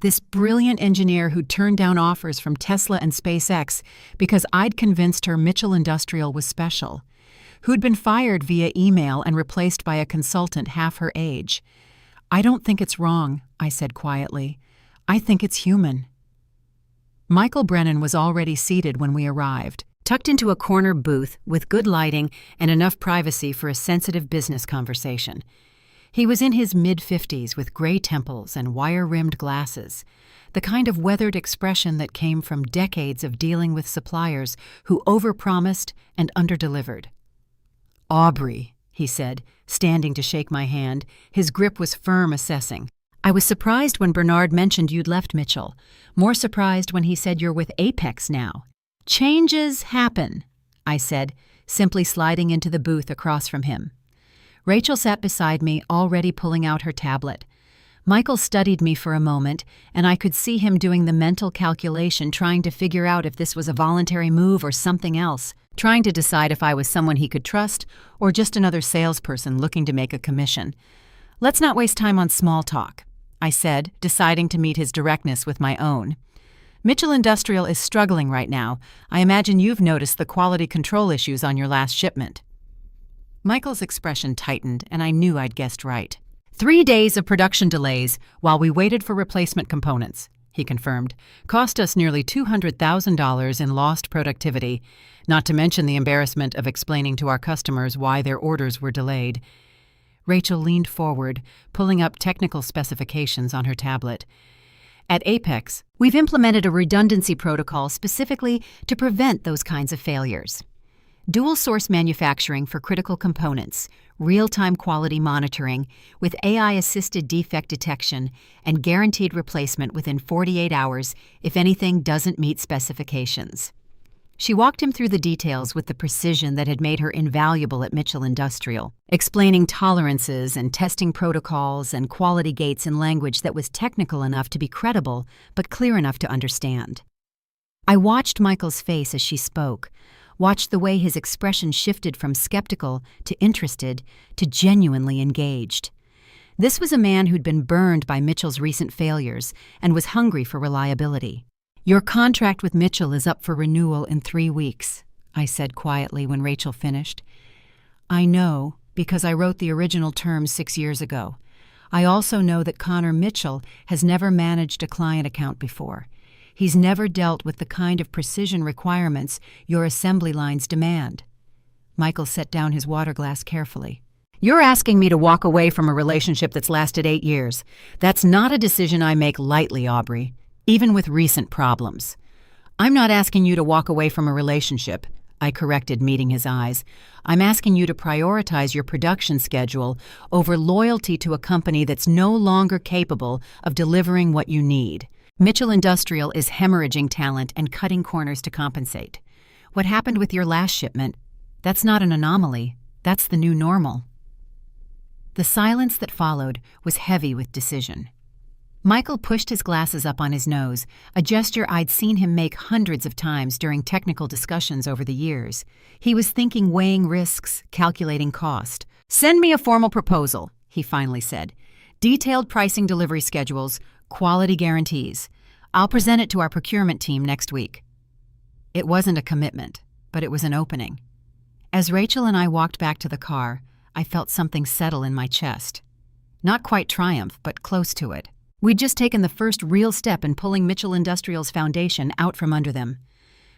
This brilliant engineer who turned down offers from Tesla and SpaceX because I'd convinced her Mitchell Industrial was special, who'd been fired via email and replaced by a consultant half her age. "I don't think it's wrong," I said quietly. "I think it's human." Michael Brennan was already seated when we arrived, tucked into a corner booth with good lighting and enough privacy for a sensitive business conversation. He was in his mid-50s with gray temples and wire-rimmed glasses, the kind of weathered expression that came from decades of dealing with suppliers who overpromised and underdelivered. "Aubrey," he said, standing to shake my hand. His grip was firm, assessing. "I was surprised when Bernard mentioned you'd left Mitchell. More surprised when he said you're with Apex now." "Changes happen," I said, simply sliding into the booth across from him. Rachel sat beside me, already pulling out her tablet. Michael studied me for a moment, and I could see him doing the mental calculation, trying to figure out if this was a voluntary move or something else, trying to decide if I was someone he could trust or just another salesperson looking to make a commission. "Let's not waste time on small talk," I said, deciding to meet his directness with my own. "Mitchell Industrial is struggling right now. I imagine you've noticed the quality control issues on your last shipment." Michael's expression tightened, and I knew I'd guessed right. 3 days of production delays while we waited for replacement components, he confirmed, cost us nearly $200,000 in lost productivity, not to mention the embarrassment of explaining to our customers why their orders were delayed. Rachel leaned forward, pulling up technical specifications on her tablet. "At Apex, we've implemented a redundancy protocol specifically to prevent those kinds of failures. Dual-source manufacturing for critical components, real-time quality monitoring with AI-assisted defect detection, and guaranteed replacement within 48 hours if anything doesn't meet specifications." She walked him through the details with the precision that had made her invaluable at Mitchell Industrial, explaining tolerances and testing protocols and quality gates in language that was technical enough to be credible but clear enough to understand. I watched Michael's face as she spoke, watched the way his expression shifted from skeptical to interested to genuinely engaged. This was a man who'd been burned by Mitchell's recent failures and was hungry for reliability. "Your contract with Mitchell is up for renewal in 3 weeks, I said quietly when Rachel finished. "I know, because I wrote the original terms 6 years ago. I also know that Connor Mitchell has never managed a client account before. He's never dealt with the kind of precision requirements your assembly lines demand." Michael set down his water glass carefully. "You're asking me to walk away from a relationship that's lasted 8 years. That's not a decision I make lightly, Aubrey, even with recent problems." "I'm not asking you to walk away from a relationship," I corrected, meeting his eyes. "I'm asking you to prioritize your production schedule over loyalty to a company that's no longer capable of delivering what you need. Mitchell Industrial is hemorrhaging talent and cutting corners to compensate. What happened with your last shipment? That's not an anomaly. That's the new normal." The silence that followed was heavy with decision. Michael pushed his glasses up on his nose, a gesture I'd seen him make hundreds of times during technical discussions over the years. He was thinking, weighing risks, calculating cost. "Send me a formal proposal," he finally said. "Detailed pricing, delivery schedules, quality guarantees. I'll present it to our procurement team next week." It wasn't a commitment, but it was an opening. As Rachel and I walked back to the car, I felt something settle in my chest. Not quite triumph, but close to it. We'd just taken the first real step in pulling Mitchell Industrial's foundation out from under them.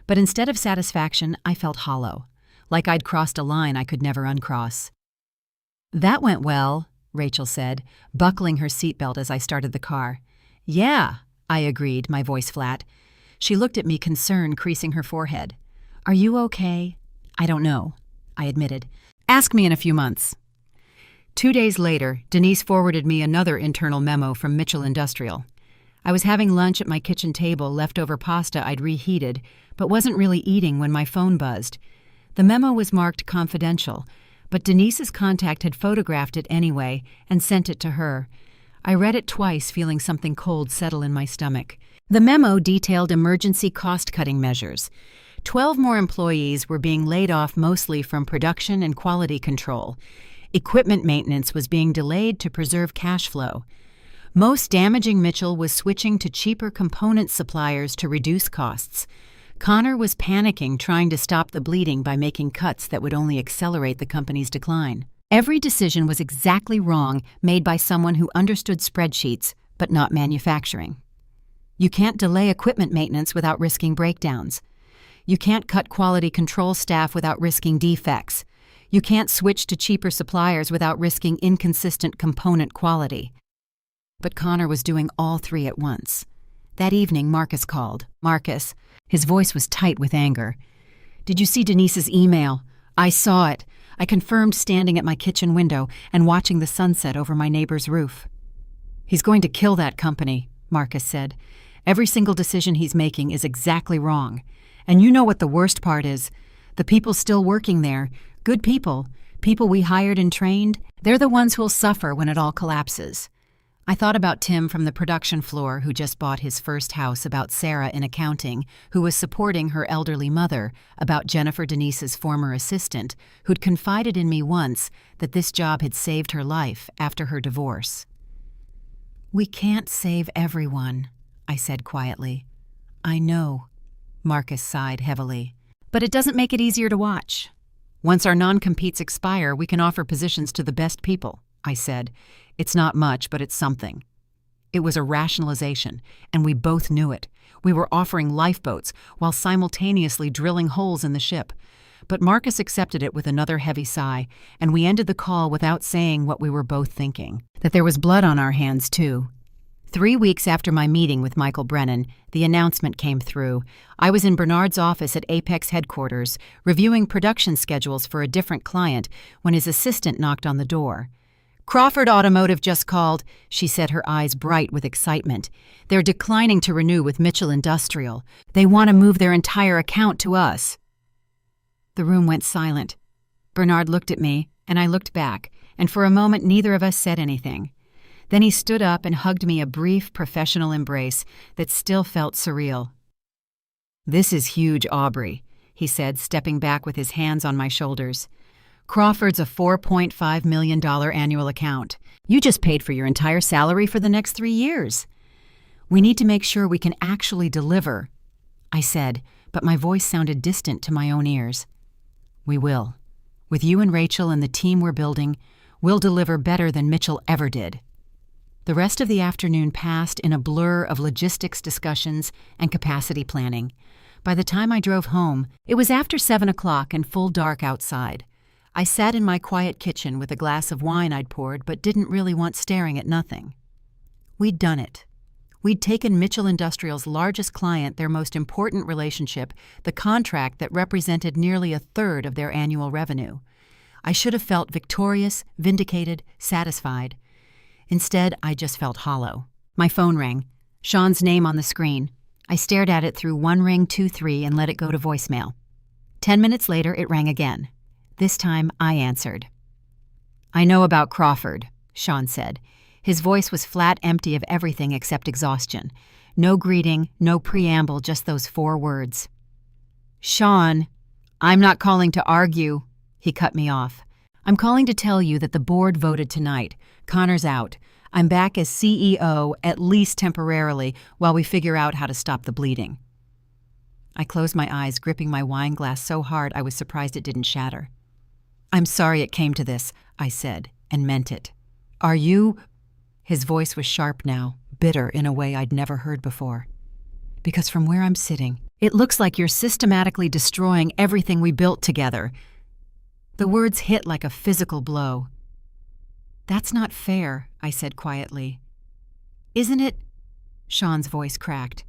But instead of satisfaction, I felt hollow, like I'd crossed a line I could never uncross. "That went well," Rachel said, buckling her seatbelt as I started the car. "Yeah," I agreed, my voice flat. She looked at me, concern creasing her forehead. "Are you okay?" "I don't know," I admitted. "Ask me in a few months." 2 days later, Denise forwarded me another internal memo from Mitchell Industrial. I was having lunch at my kitchen table, leftover pasta I'd reheated, but wasn't really eating when my phone buzzed. The memo was marked confidential, but Denise's contact had photographed it anyway and sent it to her. I read it twice, feeling something cold settle in my stomach. The memo detailed emergency cost-cutting measures. 12 more employees were being laid off, mostly from production and quality control. Equipment maintenance was being delayed to preserve cash flow. Most damaging, Mitchell was switching to cheaper component suppliers to reduce costs. Connor was panicking, trying to stop the bleeding by making cuts that would only accelerate the company's decline. Every decision was exactly wrong, made by someone who understood spreadsheets, but not manufacturing. You can't delay equipment maintenance without risking breakdowns. You can't cut quality control staff without risking defects. You can't switch to cheaper suppliers without risking inconsistent component quality. But Connor was doing all three at once. That evening, Marcus called. "Marcus," his voice was tight with anger. "Did you see Denise's email?" "I saw it. I confirmed, standing at my kitchen window and watching the sunset over my neighbor's roof." "He's going to kill that company," Marcus said. "Every single decision he's making is exactly wrong. And you know what the worst part is? The people still working there, good people, people we hired and trained, they're the ones who'll suffer when it all collapses." I thought about Tim from the production floor, who just bought his first house, about Sarah in accounting, who was supporting her elderly mother, about Jennifer, Denise's former assistant, who'd confided in me once that this job had saved her life after her divorce. "We can't save everyone," I said quietly. "I know," Marcus sighed heavily. "But it doesn't make it easier to watch. Once our non-competes expire, we can offer positions to the best people," I said. "It's not much, but it's something." It was a rationalization, and we both knew it. We were offering lifeboats while simultaneously drilling holes in the ship. But Marcus accepted it with another heavy sigh, and we ended the call without saying what we were both thinking, that there was blood on our hands, too. 3 weeks after my meeting with Michael Brennan, the announcement came through. I was in Bernard's office at Apex headquarters, reviewing production schedules for a different client, when his assistant knocked on the door. "Crawford Automotive just called," she said, her eyes bright with excitement. "They're declining to renew with Mitchell Industrial. They want to move their entire account to us." The room went silent. Bernard looked at me, and I looked back, and for a moment neither of us said anything. Then he stood up and hugged me, a brief, professional embrace that still felt surreal. "This is huge, Aubrey," he said, stepping back with his hands on my shoulders. "Crawford's a $4.5 million annual account. You just paid for your entire salary for the next 3 years. We need to make sure we can actually deliver," I said, but my voice sounded distant to my own ears. "We will. With you and Rachel and the team we're building, we'll deliver better than Mitchell ever did." The rest of the afternoon passed in a blur of logistics discussions and capacity planning. By the time I drove home, it was after 7 o'clock and full dark outside. I sat in my quiet kitchen with a glass of wine I'd poured, but didn't really want staring at nothing. We'd done it. We'd taken Mitchell Industrial's largest client, their most important relationship, the contract that represented nearly a third of their annual revenue. I should have felt victorious, vindicated, satisfied. Instead, I just felt hollow. My phone rang. Sean's name on the screen. I stared at it through 1 ring, 2, 3, and let it go to voicemail. 10 minutes later, it rang again. This time, I answered. "I know about Crawford," Sean said. His voice was flat, empty of everything except exhaustion. No greeting, no preamble, just those 4 words. "Sean, I'm not calling to argue," he cut me off. "I'm calling to tell you that the board voted tonight. Connor's out. I'm back as CEO, at least temporarily, while we figure out how to stop the bleeding." I closed my eyes, gripping my wine glass so hard I was surprised it didn't shatter. "I'm sorry it came to this," I said, and meant it. "Are you—" His voice was sharp now, bitter in a way I'd never heard before. Because from where I'm sitting, it looks like you're systematically destroying everything we built together. The words hit like a physical blow. That's not fair, I said quietly. Isn't it? Sean's voice cracked.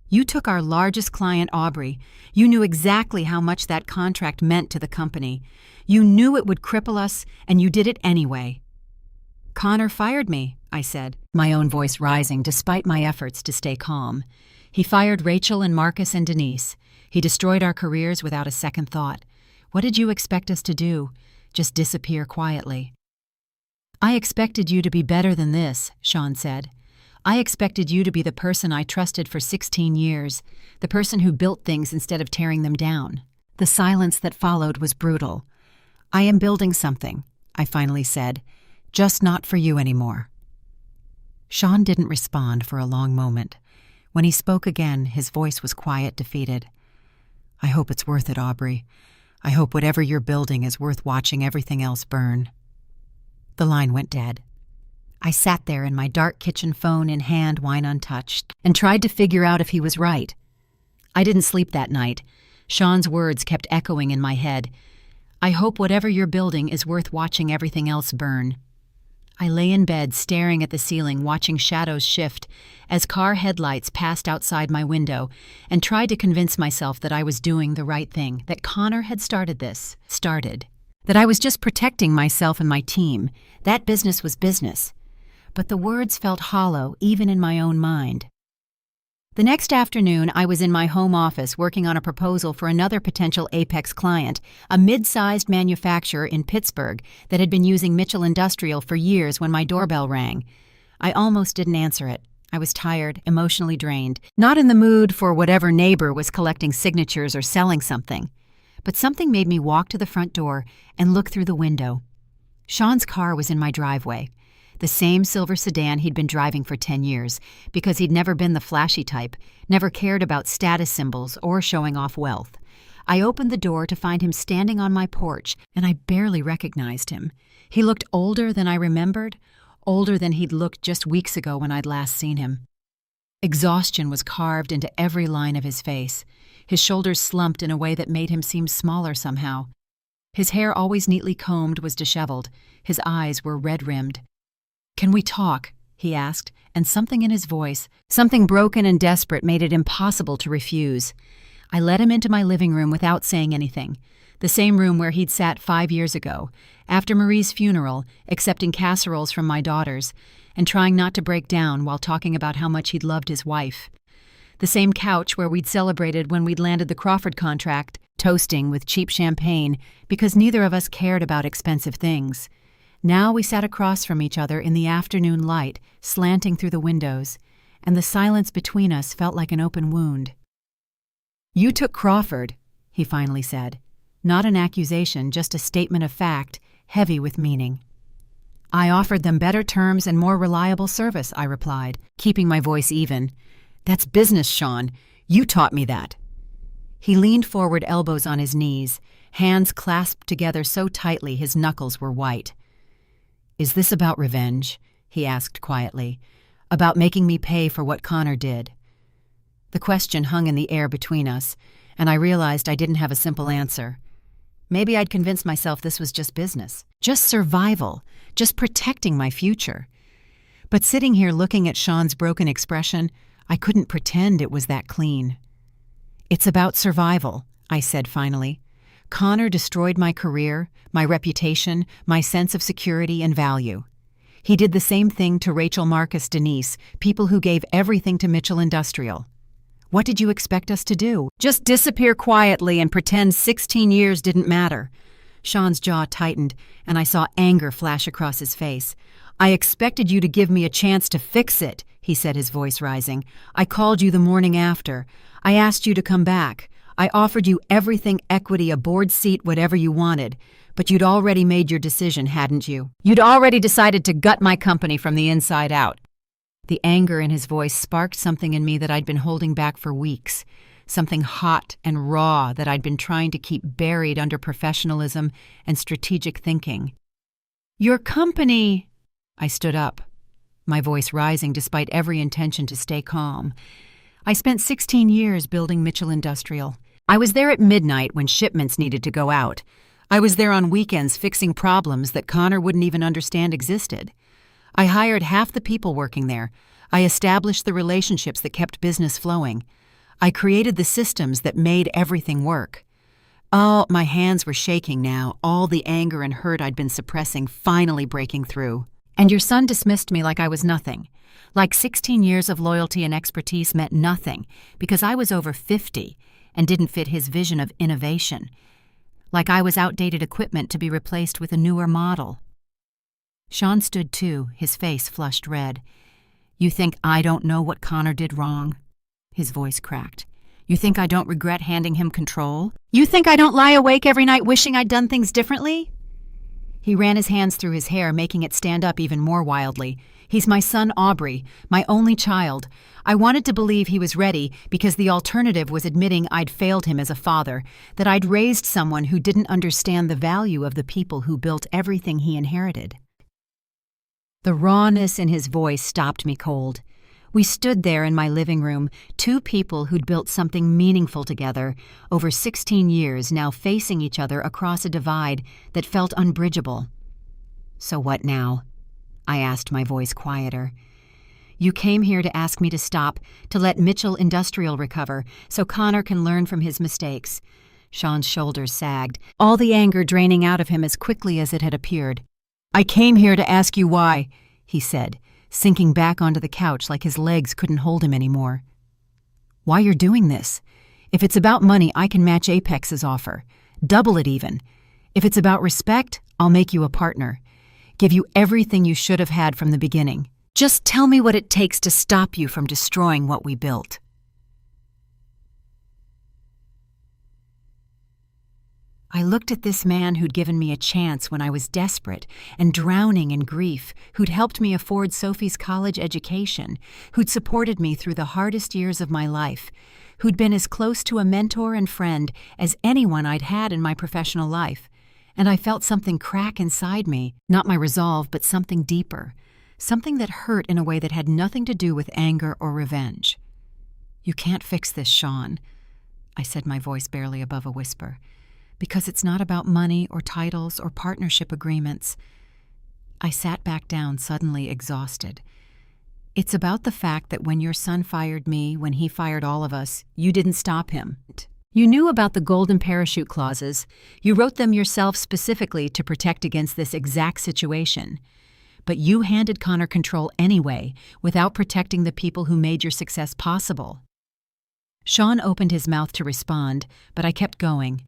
You took our largest client, Aubrey. You knew exactly how much that contract meant to the company. You knew it would cripple us, and you did it anyway. Connor fired me, I said, my own voice rising despite my efforts to stay calm. He fired Rachel and Marcus and Denise. He destroyed our careers without a second thought. What did you expect us to do? Just disappear quietly? I expected you to be better than this, Sean said. I expected you to be the person I trusted for 16 years, the person who built things instead of tearing them down. The silence that followed was brutal. I am building something, I finally said, just not for you anymore. Sean didn't respond for a long moment. When he spoke again, his voice was quiet, defeated. I hope it's worth it, Aubrey. I hope whatever you're building is worth watching everything else burn. The line went dead. I sat there in my dark kitchen phone in hand, wine untouched, and tried to figure out if he was right. I didn't sleep that night. Sean's words kept echoing in my head. I hope whatever you're building is worth watching everything else burn. I lay in bed staring at the ceiling, watching shadows shift as car headlights passed outside my window, and tried to convince myself that I was doing the right thing, that Connor had started, that I was just protecting myself and my team. That business was business. But the words felt hollow even in my own mind. The next afternoon, I was in my home office working on a proposal for another potential Apex client, a mid-sized manufacturer in Pittsburgh that had been using Mitchell Industrial for years when my doorbell rang. I almost didn't answer it. I was tired, emotionally drained, not in the mood for whatever neighbor was collecting signatures or selling something. But something made me walk to the front door and look through the window. Sean's car was in my driveway. The same silver sedan he'd been driving for 10 years, because he'd never been the flashy type, never cared about status symbols or showing off wealth. I opened the door to find him standing on my porch, and I barely recognized him. He looked older than I remembered, older than he'd looked just weeks ago when I'd last seen him. Exhaustion was carved into every line of his face. His shoulders slumped in a way that made him seem smaller somehow. His hair, always neatly combed, was disheveled. His eyes were red-rimmed. "Can we talk?" he asked, and something in his voice, something broken and desperate, made it impossible to refuse. I led him into my living room without saying anything, the same room where he'd sat 5 years ago, after Marie's funeral, accepting casseroles from my daughters, and trying not to break down while talking about how much he'd loved his wife. The same couch where we'd celebrated when we'd landed the Crawford contract, toasting with cheap champagne because neither of us cared about expensive things. Now we sat across from each other in the afternoon light, slanting through the windows, and the silence between us felt like an open wound. "You took Crawford," he finally said. Not an accusation, just a statement of fact, heavy with meaning. "I offered them better terms and more reliable service," I replied, keeping my voice even. "That's business, Sean. You taught me that." He leaned forward, elbows on his knees, hands clasped together so tightly his knuckles were white. "Is this about revenge?" he asked quietly. "About making me pay for what Connor did?" The question hung in the air between us, and I realized I didn't have a simple answer. Maybe I'd convinced myself this was just business, just survival, just protecting my future. But sitting here looking at Sean's broken expression, I couldn't pretend it was that clean. "It's about survival," I said finally. "Connor destroyed my career, my reputation, my sense of security and value. He did the same thing to Rachel, Marcus, Denise, people who gave everything to Mitchell Industrial. What did you expect us to do? Just disappear quietly and pretend 16 years didn't matter?" Sean's jaw tightened, and I saw anger flash across his face. "I expected you to give me a chance to fix it," he said, his voice rising. "I called you the morning after. I asked you to come back. I offered you everything, equity, a board seat, whatever you wanted. But you'd already made your decision, hadn't you? You'd already decided to gut my company from the inside out." The anger in his voice sparked something in me that I'd been holding back for weeks, something hot and raw that I'd been trying to keep buried under professionalism and strategic thinking. "Your company—" I stood up. my voice rising despite every intention to stay calm. "I spent 16 years building Mitchell Industrial. I was there at midnight when shipments needed to go out. I was there on weekends fixing problems that Connor wouldn't even understand existed. I hired half the people working there. I established the relationships that kept business flowing. I created the systems that made everything work." Oh, my hands were shaking now, all the anger and hurt I'd been suppressing finally breaking through. "And your son dismissed me like I was nothing. Like 16 years of loyalty and expertise meant nothing because I was over 50 and didn't fit his vision of innovation. Like I was outdated equipment to be replaced with a newer model." Sean stood too, his face flushed red. "You think I don't know what Connor did wrong?" His voice cracked. "You think I don't regret handing him control? You think I don't lie awake every night wishing I'd done things differently?" He ran his hands through his hair, making it stand up even more wildly. "He's my son Aubrey, my only child. I wanted to believe he was ready because the alternative was admitting I'd failed him as a father, that I'd raised someone who didn't understand the value of the people who built everything he inherited." The rawness in his voice stopped me cold. We stood there in my living room, two people who'd built something meaningful together, over 16 years now facing each other across a divide that felt unbridgeable. "So what now?" I asked, my voice quieter. "You came here to ask me to stop, to let Mitchell Industrial recover, so Connor can learn from his mistakes." Sean's shoulders sagged, all the anger draining out of him as quickly as it had appeared. "I came here to ask you why," he said, sinking back onto the couch like his legs couldn't hold him anymore. "Why you're doing this? If it's about money, I can match Apex's offer. Double it even. If it's about respect, I'll make you a partner. Give you everything you should have had from the beginning. Just tell me what it takes to stop you from destroying what we built." I looked at this man who'd given me a chance when I was desperate and drowning in grief, who'd helped me afford Sophie's college education, who'd supported me through the hardest years of my life, who'd been as close to a mentor and friend as anyone I'd had in my professional life. And I felt something crack inside me, not my resolve, but something deeper, something that hurt in a way that had nothing to do with anger or revenge. "You can't fix this, Sean," I said, my voice barely above a whisper. "Because it's not about money or titles or partnership agreements." I sat back down, suddenly exhausted. "It's about the fact that when your son fired me, when he fired all of us, you didn't stop him. You knew about the golden parachute clauses. You wrote them yourself specifically to protect against this exact situation. But you handed Connor control anyway, without protecting the people who made your success possible." Sean opened his mouth to respond, but I kept going.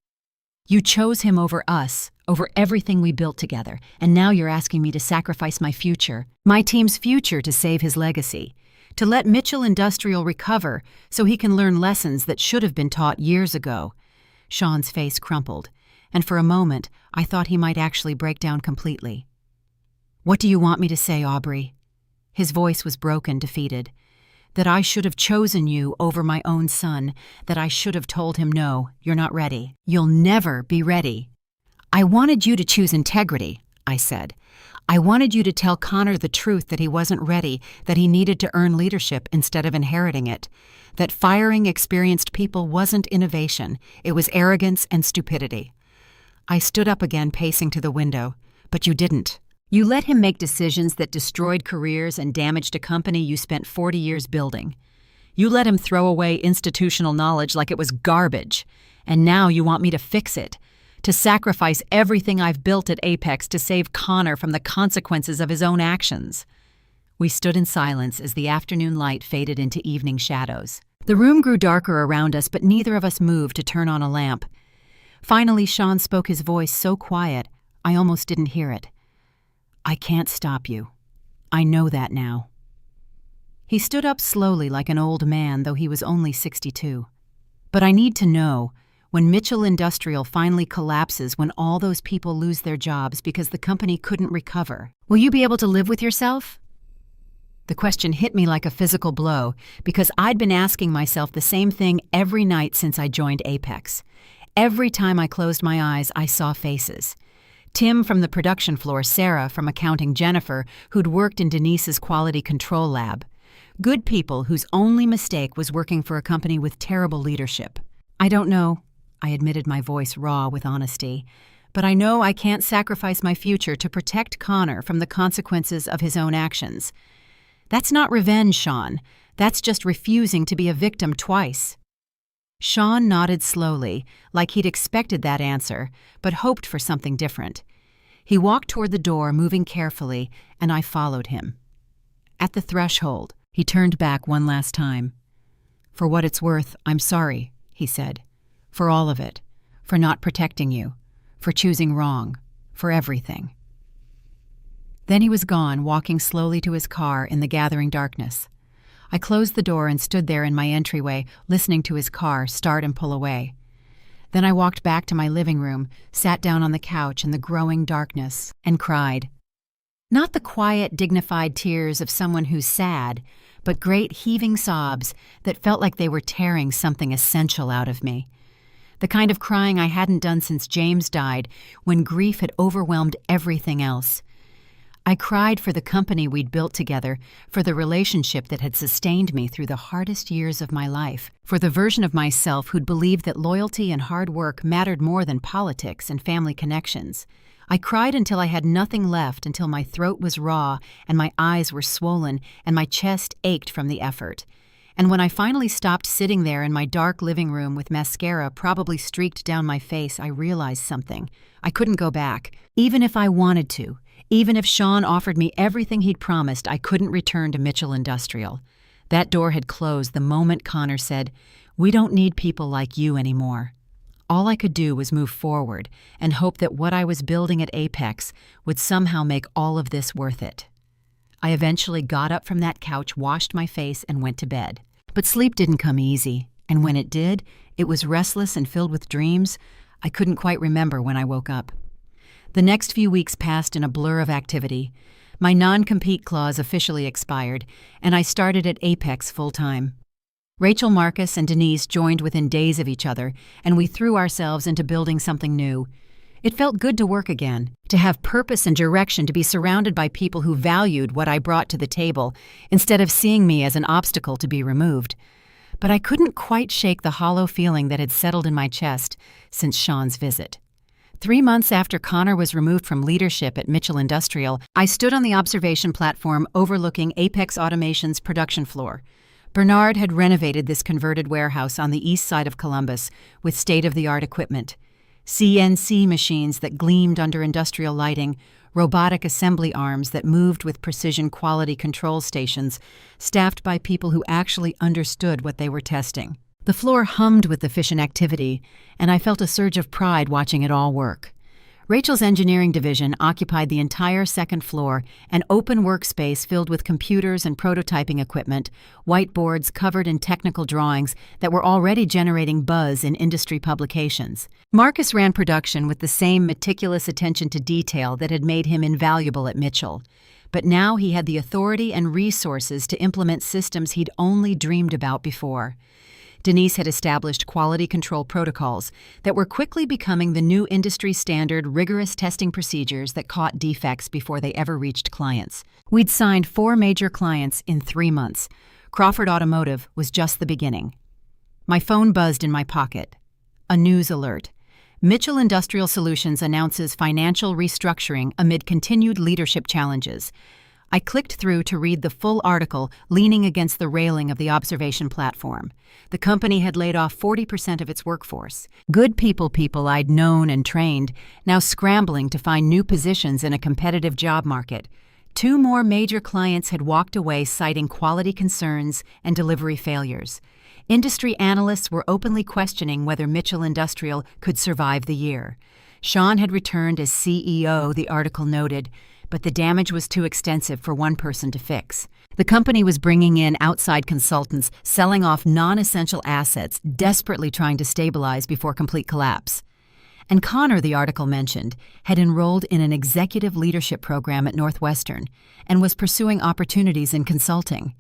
"You chose him over us, over everything we built together, and now you're asking me to sacrifice my future, my team's future, to save his legacy, to let Mitchell Industrial recover so he can learn lessons that should have been taught years ago." Sean's face crumpled, and for a moment I thought he might actually break down completely. "What do you want me to say, Aubrey?" His voice was broken, defeated. "That I should have chosen you over my own son, that I should have told him, no, you're not ready. You'll never be ready." "I wanted you to choose integrity," I said. "I wanted you to tell Connor the truth, that he wasn't ready, that he needed to earn leadership instead of inheriting it, that firing experienced people wasn't innovation, it was arrogance and stupidity." I stood up again, pacing to the window. "But you didn't. You let him make decisions that destroyed careers and damaged a company you spent 40 years building. You let him throw away institutional knowledge like it was garbage, and now you want me to fix it, to sacrifice everything I've built at Apex to save Connor from the consequences of his own actions." We stood in silence as the afternoon light faded into evening shadows. The room grew darker around us, but neither of us moved to turn on a lamp. Finally, Sean spoke, his voice so quiet I almost didn't hear it. "I can't stop you. I know that now." He stood up slowly like an old man, though he was only 62. "But I need to know, when Mitchell Industrial finally collapses, when all those people lose their jobs because the company couldn't recover, will you be able to live with yourself?" The question hit me like a physical blow, because I'd been asking myself the same thing every night since I joined Apex. Every time I closed my eyes, I saw faces. Tim from the production floor, Sarah from accounting, Jennifer, who'd worked in Denise's quality control lab. Good people whose only mistake was working for a company with terrible leadership. I don't know, I admitted, my voice raw with honesty, but I know I can't sacrifice my future to protect Connor from the consequences of his own actions. That's not revenge, Sean. That's just refusing to be a victim twice. Sean nodded slowly, like he'd expected that answer, but hoped for something different. He walked toward the door, moving carefully, and I followed him. At the threshold, he turned back one last time. "For what it's worth, I'm sorry," he said. "For all of it. For not protecting you. For choosing wrong. For everything." Then he was gone, walking slowly to his car in the gathering darkness. I closed the door and stood there in my entryway, listening to his car start and pull away. Then I walked back to my living room, sat down on the couch in the growing darkness, and cried. Not the quiet, dignified tears of someone who's sad, but great heaving sobs that felt like they were tearing something essential out of me. The kind of crying I hadn't done since James died, when grief had overwhelmed everything else. I cried for the company we'd built together, for the relationship that had sustained me through the hardest years of my life, for the version of myself who'd believed that loyalty and hard work mattered more than politics and family connections. I cried until I had nothing left, until my throat was raw and my eyes were swollen and my chest ached from the effort. And when I finally stopped sitting there in my dark living room with mascara probably streaked down my face, I realized something. I couldn't go back, even if I wanted to. Even if Sean offered me everything he'd promised, I couldn't return to Mitchell Industrial. That door had closed the moment Connor said, "We don't need people like you anymore." All I could do was move forward and hope that what I was building at Apex would somehow make all of this worth it. I eventually got up from that couch, washed my face, and went to bed. But sleep didn't come easy, and when it did, it was restless and filled with dreams I couldn't quite remember when I woke up. The next few weeks passed in a blur of activity. My non-compete clause officially expired, and I started at Apex full-time. Rachel Marcus and Denise joined within days of each other, and we threw ourselves into building something new. It felt good to work again, to have purpose and direction, to be surrounded by people who valued what I brought to the table, instead of seeing me as an obstacle to be removed. But I couldn't quite shake the hollow feeling that had settled in my chest since Sean's visit. 3 months after Connor was removed from leadership at Mitchell Industrial, I stood on the observation platform overlooking Apex Automation's production floor. Bernard had renovated this converted warehouse on the east side of Columbus with state-of-the-art equipment. CNC machines that gleamed under industrial lighting, robotic assembly arms that moved with precision quality control stations, staffed by people who actually understood what they were testing. The floor hummed with efficient activity, and I felt a surge of pride watching it all work. Rachel's engineering division occupied the entire second floor, an open workspace filled with computers and prototyping equipment, whiteboards covered in technical drawings that were already generating buzz in industry publications. Marcus ran production with the same meticulous attention to detail that had made him invaluable at Mitchell. But now he had the authority and resources to implement systems he'd only dreamed about before. Denise had established quality control protocols that were quickly becoming the new industry standard, rigorous testing procedures that caught defects before they ever reached clients. We'd signed 4 major clients in 3 months. Crawford Automotive was just the beginning. My phone buzzed in my pocket. A news alert. Mitchell Industrial Solutions announces financial restructuring amid continued leadership challenges. I clicked through to read the full article, leaning against the railing of the observation platform. The company had laid off 40% of its workforce. Good people I'd known and trained, now scrambling to find new positions in a competitive job market. 2 more major clients had walked away citing quality concerns and delivery failures. Industry analysts were openly questioning whether Mitchell Industrial could survive the year. Sean had returned as CEO, the article noted, but the damage was too extensive for one person to fix. The company was bringing in outside consultants, selling off non-essential assets, desperately trying to stabilize before complete collapse. And Connor, the article mentioned, had enrolled in an executive leadership program at Northwestern and was pursuing opportunities in consulting.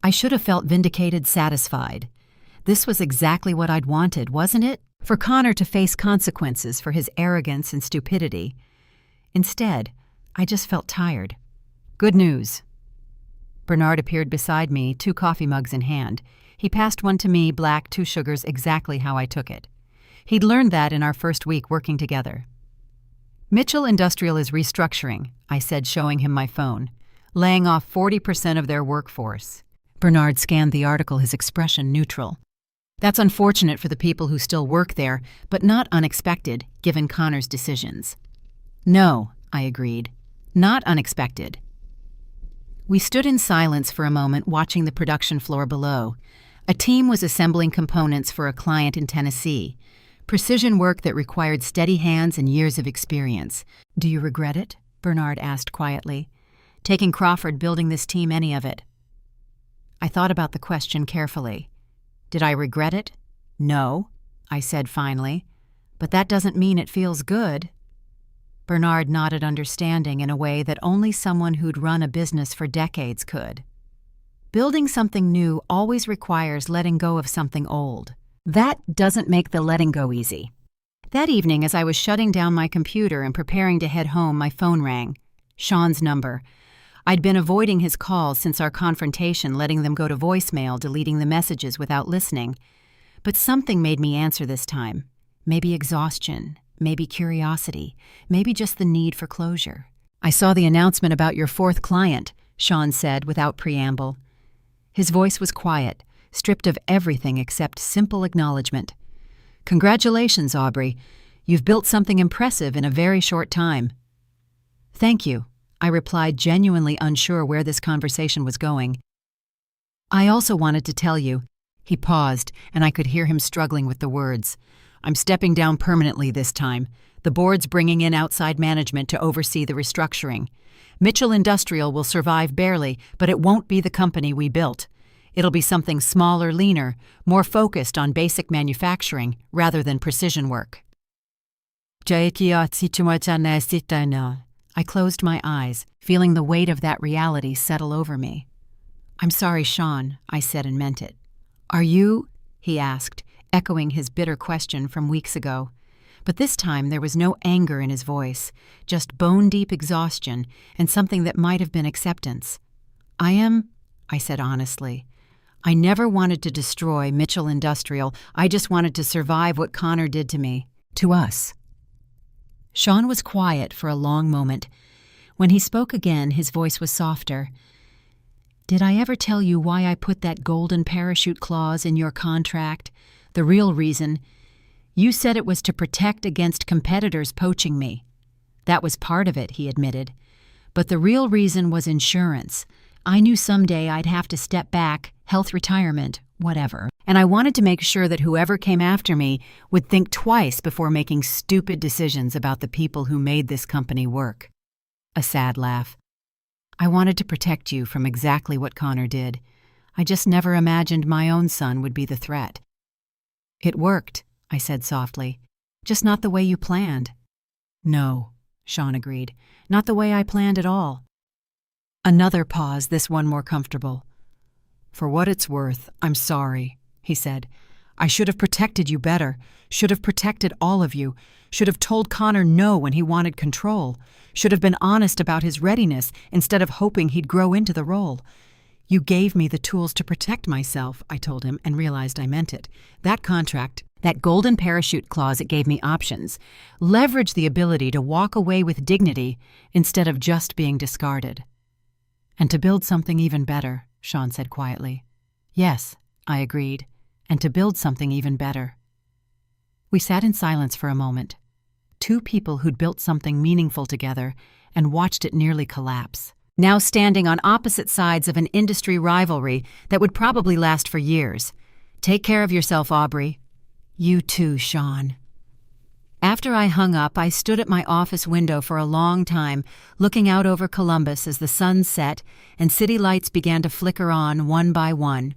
I should have felt vindicated, satisfied. This was exactly what I'd wanted, wasn't it? For Connor to face consequences for his arrogance and stupidity. Instead, I just felt tired. Good news. Bernard appeared beside me, 2 coffee mugs in hand. He passed one to me, black, 2 sugars, exactly how I took it. He'd learned that in our first week working together. Mitchell Industrial is restructuring, I said, showing him my phone, laying off 40% of their workforce. Bernard scanned the article, his expression neutral. That's unfortunate for the people who still work there, but not unexpected, given Connor's decisions. No, I agreed. Not unexpected. We stood in silence for a moment, watching the production floor below. A team was assembling components for a client in Tennessee. Precision work that required steady hands and years of experience. Do you regret it? Bernard asked quietly. Taking Crawford, building this team, any of it? I thought about the question carefully. Did I regret it? No, I said finally. But that doesn't mean it feels good. Bernard nodded, understanding in a way that only someone who'd run a business for decades could. Building something new always requires letting go of something old. That doesn't make the letting go easy. That evening, as I was shutting down my computer and preparing to head home, my phone rang. Sean's number. I'd been avoiding his calls since our confrontation, letting them go to voicemail, deleting the messages without listening. But something made me answer this time. Maybe exhaustion, maybe curiosity, maybe just the need for closure. I saw the announcement about your 4th client, Sean said without preamble. His voice was quiet, stripped of everything except simple acknowledgement. Congratulations, Aubrey. You've built something impressive in a very short time. Thank you, I replied, genuinely unsure where this conversation was going. I also wanted to tell you. He paused, and I could hear him struggling with the words. I'm stepping down permanently this time. The board's bringing in outside management to oversee the restructuring. Mitchell Industrial will survive barely, but it won't be the company we built. It'll be something smaller, leaner, more focused on basic manufacturing rather than precision work. I closed my eyes, feeling the weight of that reality settle over me. I'm sorry, Sean, I said and meant it. Are you? He asked, echoing his bitter question from weeks ago. But this time there was no anger in his voice, just bone-deep exhaustion and something that might have been acceptance. I am, I said honestly. I never wanted to destroy Mitchell Industrial. I just wanted to survive what Connor did to me, to us. Sean was quiet for a long moment. When he spoke again, his voice was softer. Did I ever tell you why I put that golden parachute clause in your contract? The real reason? You said it was to protect against competitors poaching me. That was part of it, he admitted. But the real reason was insurance. I knew someday I'd have to step back, health retirement, whatever. And I wanted to make sure that whoever came after me would think twice before making stupid decisions about the people who made this company work. A sad laugh. I wanted to protect you from exactly what Connor did. I just never imagined my own son would be the threat. It worked, I said softly. Just not the way you planned. No, Sean agreed. Not the way I planned at all. Another pause, this one more comfortable. For what it's worth, I'm sorry, he said. I should have protected you better, should have protected all of you, should have told Connor no when he wanted control, should have been honest about his readiness instead of hoping he'd grow into the role. You gave me the tools to protect myself, I told him, and realized I meant it. That contract, that golden parachute clause, it gave me options. Leverage the ability to walk away with dignity instead of just being discarded. And to build something even better, Sean said quietly. Yes, I agreed, and to build something even better. We sat in silence for a moment. 2 people who'd built something meaningful together and watched it nearly collapse. Now standing on opposite sides of an industry rivalry that would probably last for years. Take care of yourself, Aubrey. You too, Sean. After I hung up, I stood at my office window for a long time, looking out over Columbus as the sun set and city lights began to flicker on one by one.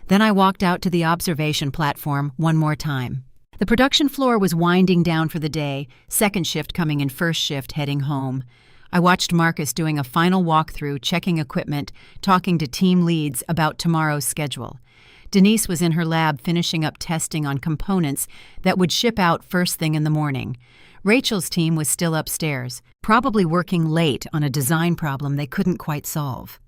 Then I walked out to the observation platform one more time. The production floor was winding down for the day, second shift coming in first shift heading home. I watched Marcus doing a final walkthrough, checking equipment, talking to team leads about tomorrow's schedule. Denise was in her lab finishing up testing on components that would ship out first thing in the morning. Rachel's team was still upstairs, probably working late on a design problem they couldn't quite solve.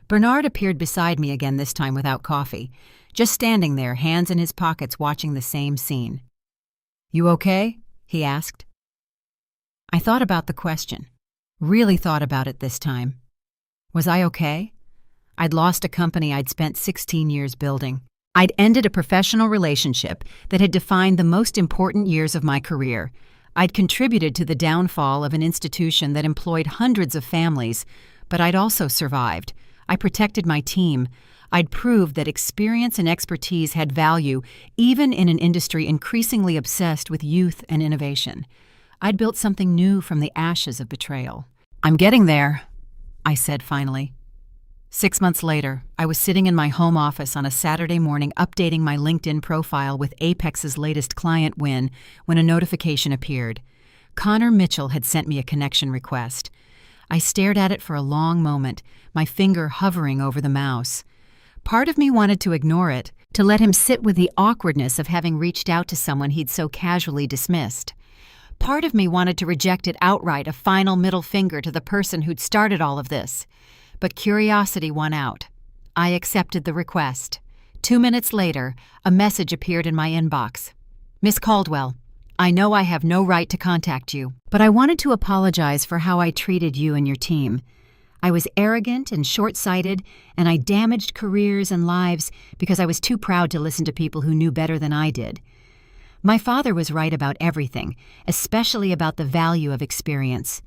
Bernard appeared beside me again, this time without coffee, just standing there, hands in his pockets, watching the same scene. "You okay?" he asked. I thought about the question. Really thought about it this time. Was I okay? I'd lost a company I'd spent 16 years building. I'd ended a professional relationship that had defined the most important years of my career. I'd contributed to the downfall of an institution that employed hundreds of families, but I'd also survived. I protected my team. I'd proved that experience and expertise had value, even in an industry increasingly obsessed with youth and innovation. I'd built something new from the ashes of betrayal. "I'm getting there," I said finally. 6 months later, I was sitting in my home office on a Saturday morning updating my LinkedIn profile with Apex's latest client win when a notification appeared. Connor Mitchell had sent me a connection request. I stared at it for a long moment, my finger hovering over the mouse. Part of me wanted to ignore it, to let him sit with the awkwardness of having reached out to someone he'd so casually dismissed. Part of me wanted to reject it outright, a final middle finger to the person who'd started all of this. But curiosity won out. I accepted the request. 2 minutes later, a message appeared in my inbox. "Miss Caldwell, I know I have no right to contact you, but I wanted to apologize for how I treated you and your team. I was arrogant and short-sighted, and I damaged careers and lives because I was too proud to listen to people who knew better than I did. My father was right about everything, especially about the value of experience.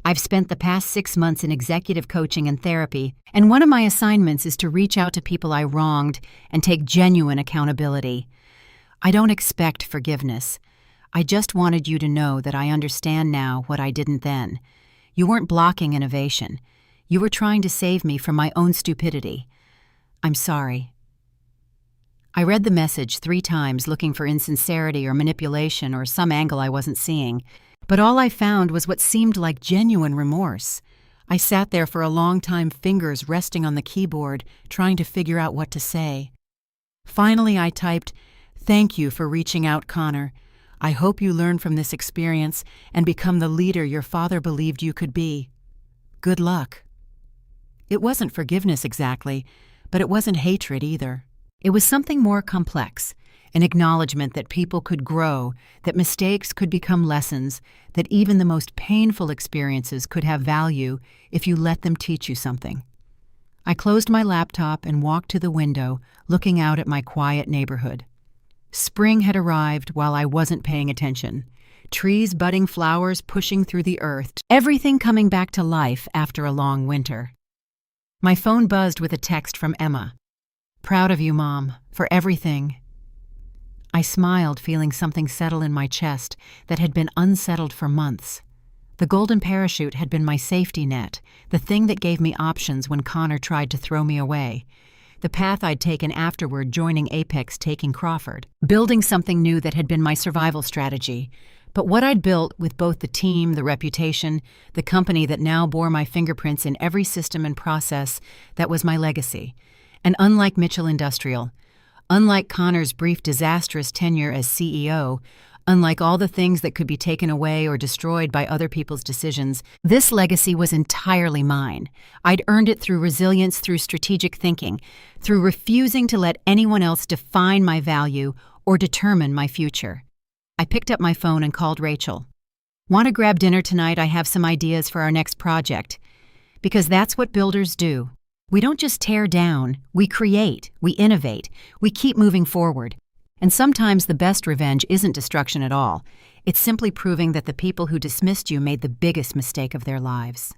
I've spent the past 6 months in executive coaching and therapy, and one of my assignments is to reach out to people I wronged and take genuine accountability. I don't expect forgiveness. I just wanted you to know that I understand now what I didn't then. You weren't blocking innovation. You were trying to save me from my own stupidity. I'm sorry." I read the message 3 times, looking for insincerity or manipulation or some angle I wasn't seeing, but all I found was what seemed like genuine remorse. I sat there for a long time, fingers resting on the keyboard, trying to figure out what to say. Finally, I typed, "Thank you for reaching out, Connor. I hope you learn from this experience and become the leader your father believed you could be. Good luck." It wasn't forgiveness exactly, but it wasn't hatred either. It was something more complex, an acknowledgement that people could grow, that mistakes could become lessons, that even the most painful experiences could have value if you let them teach you something. I closed my laptop and walked to the window, looking out at my quiet neighborhood. Spring had arrived while I wasn't paying attention. Trees budding, flowers pushing through the earth, everything coming back to life after a long winter. My phone buzzed with a text from Emma. "Proud of you, Mom, for everything." I smiled, feeling something settle in my chest that had been unsettled for months. The golden parachute had been my safety net, the thing that gave me options when Connor tried to throw me away. The path I'd taken afterward, joining Apex, taking Crawford, building something new that had been my survival strategy. But what I'd built with both the team, the reputation, the company that now bore my fingerprints in every system and process, that was my legacy. And unlike Mitchell Industrial, unlike Connor's brief disastrous tenure as CEO, unlike all the things that could be taken away or destroyed by other people's decisions, this legacy was entirely mine. I'd earned it through resilience, through strategic thinking, through refusing to let anyone else define my value or determine my future. I picked up my phone and called Rachel. "Want to grab dinner tonight? I have some ideas for our next project." Because that's what builders do. We don't just tear down, we create, we innovate, we keep moving forward. And sometimes the best revenge isn't destruction at all. It's simply proving that the people who dismissed you made the biggest mistake of their lives.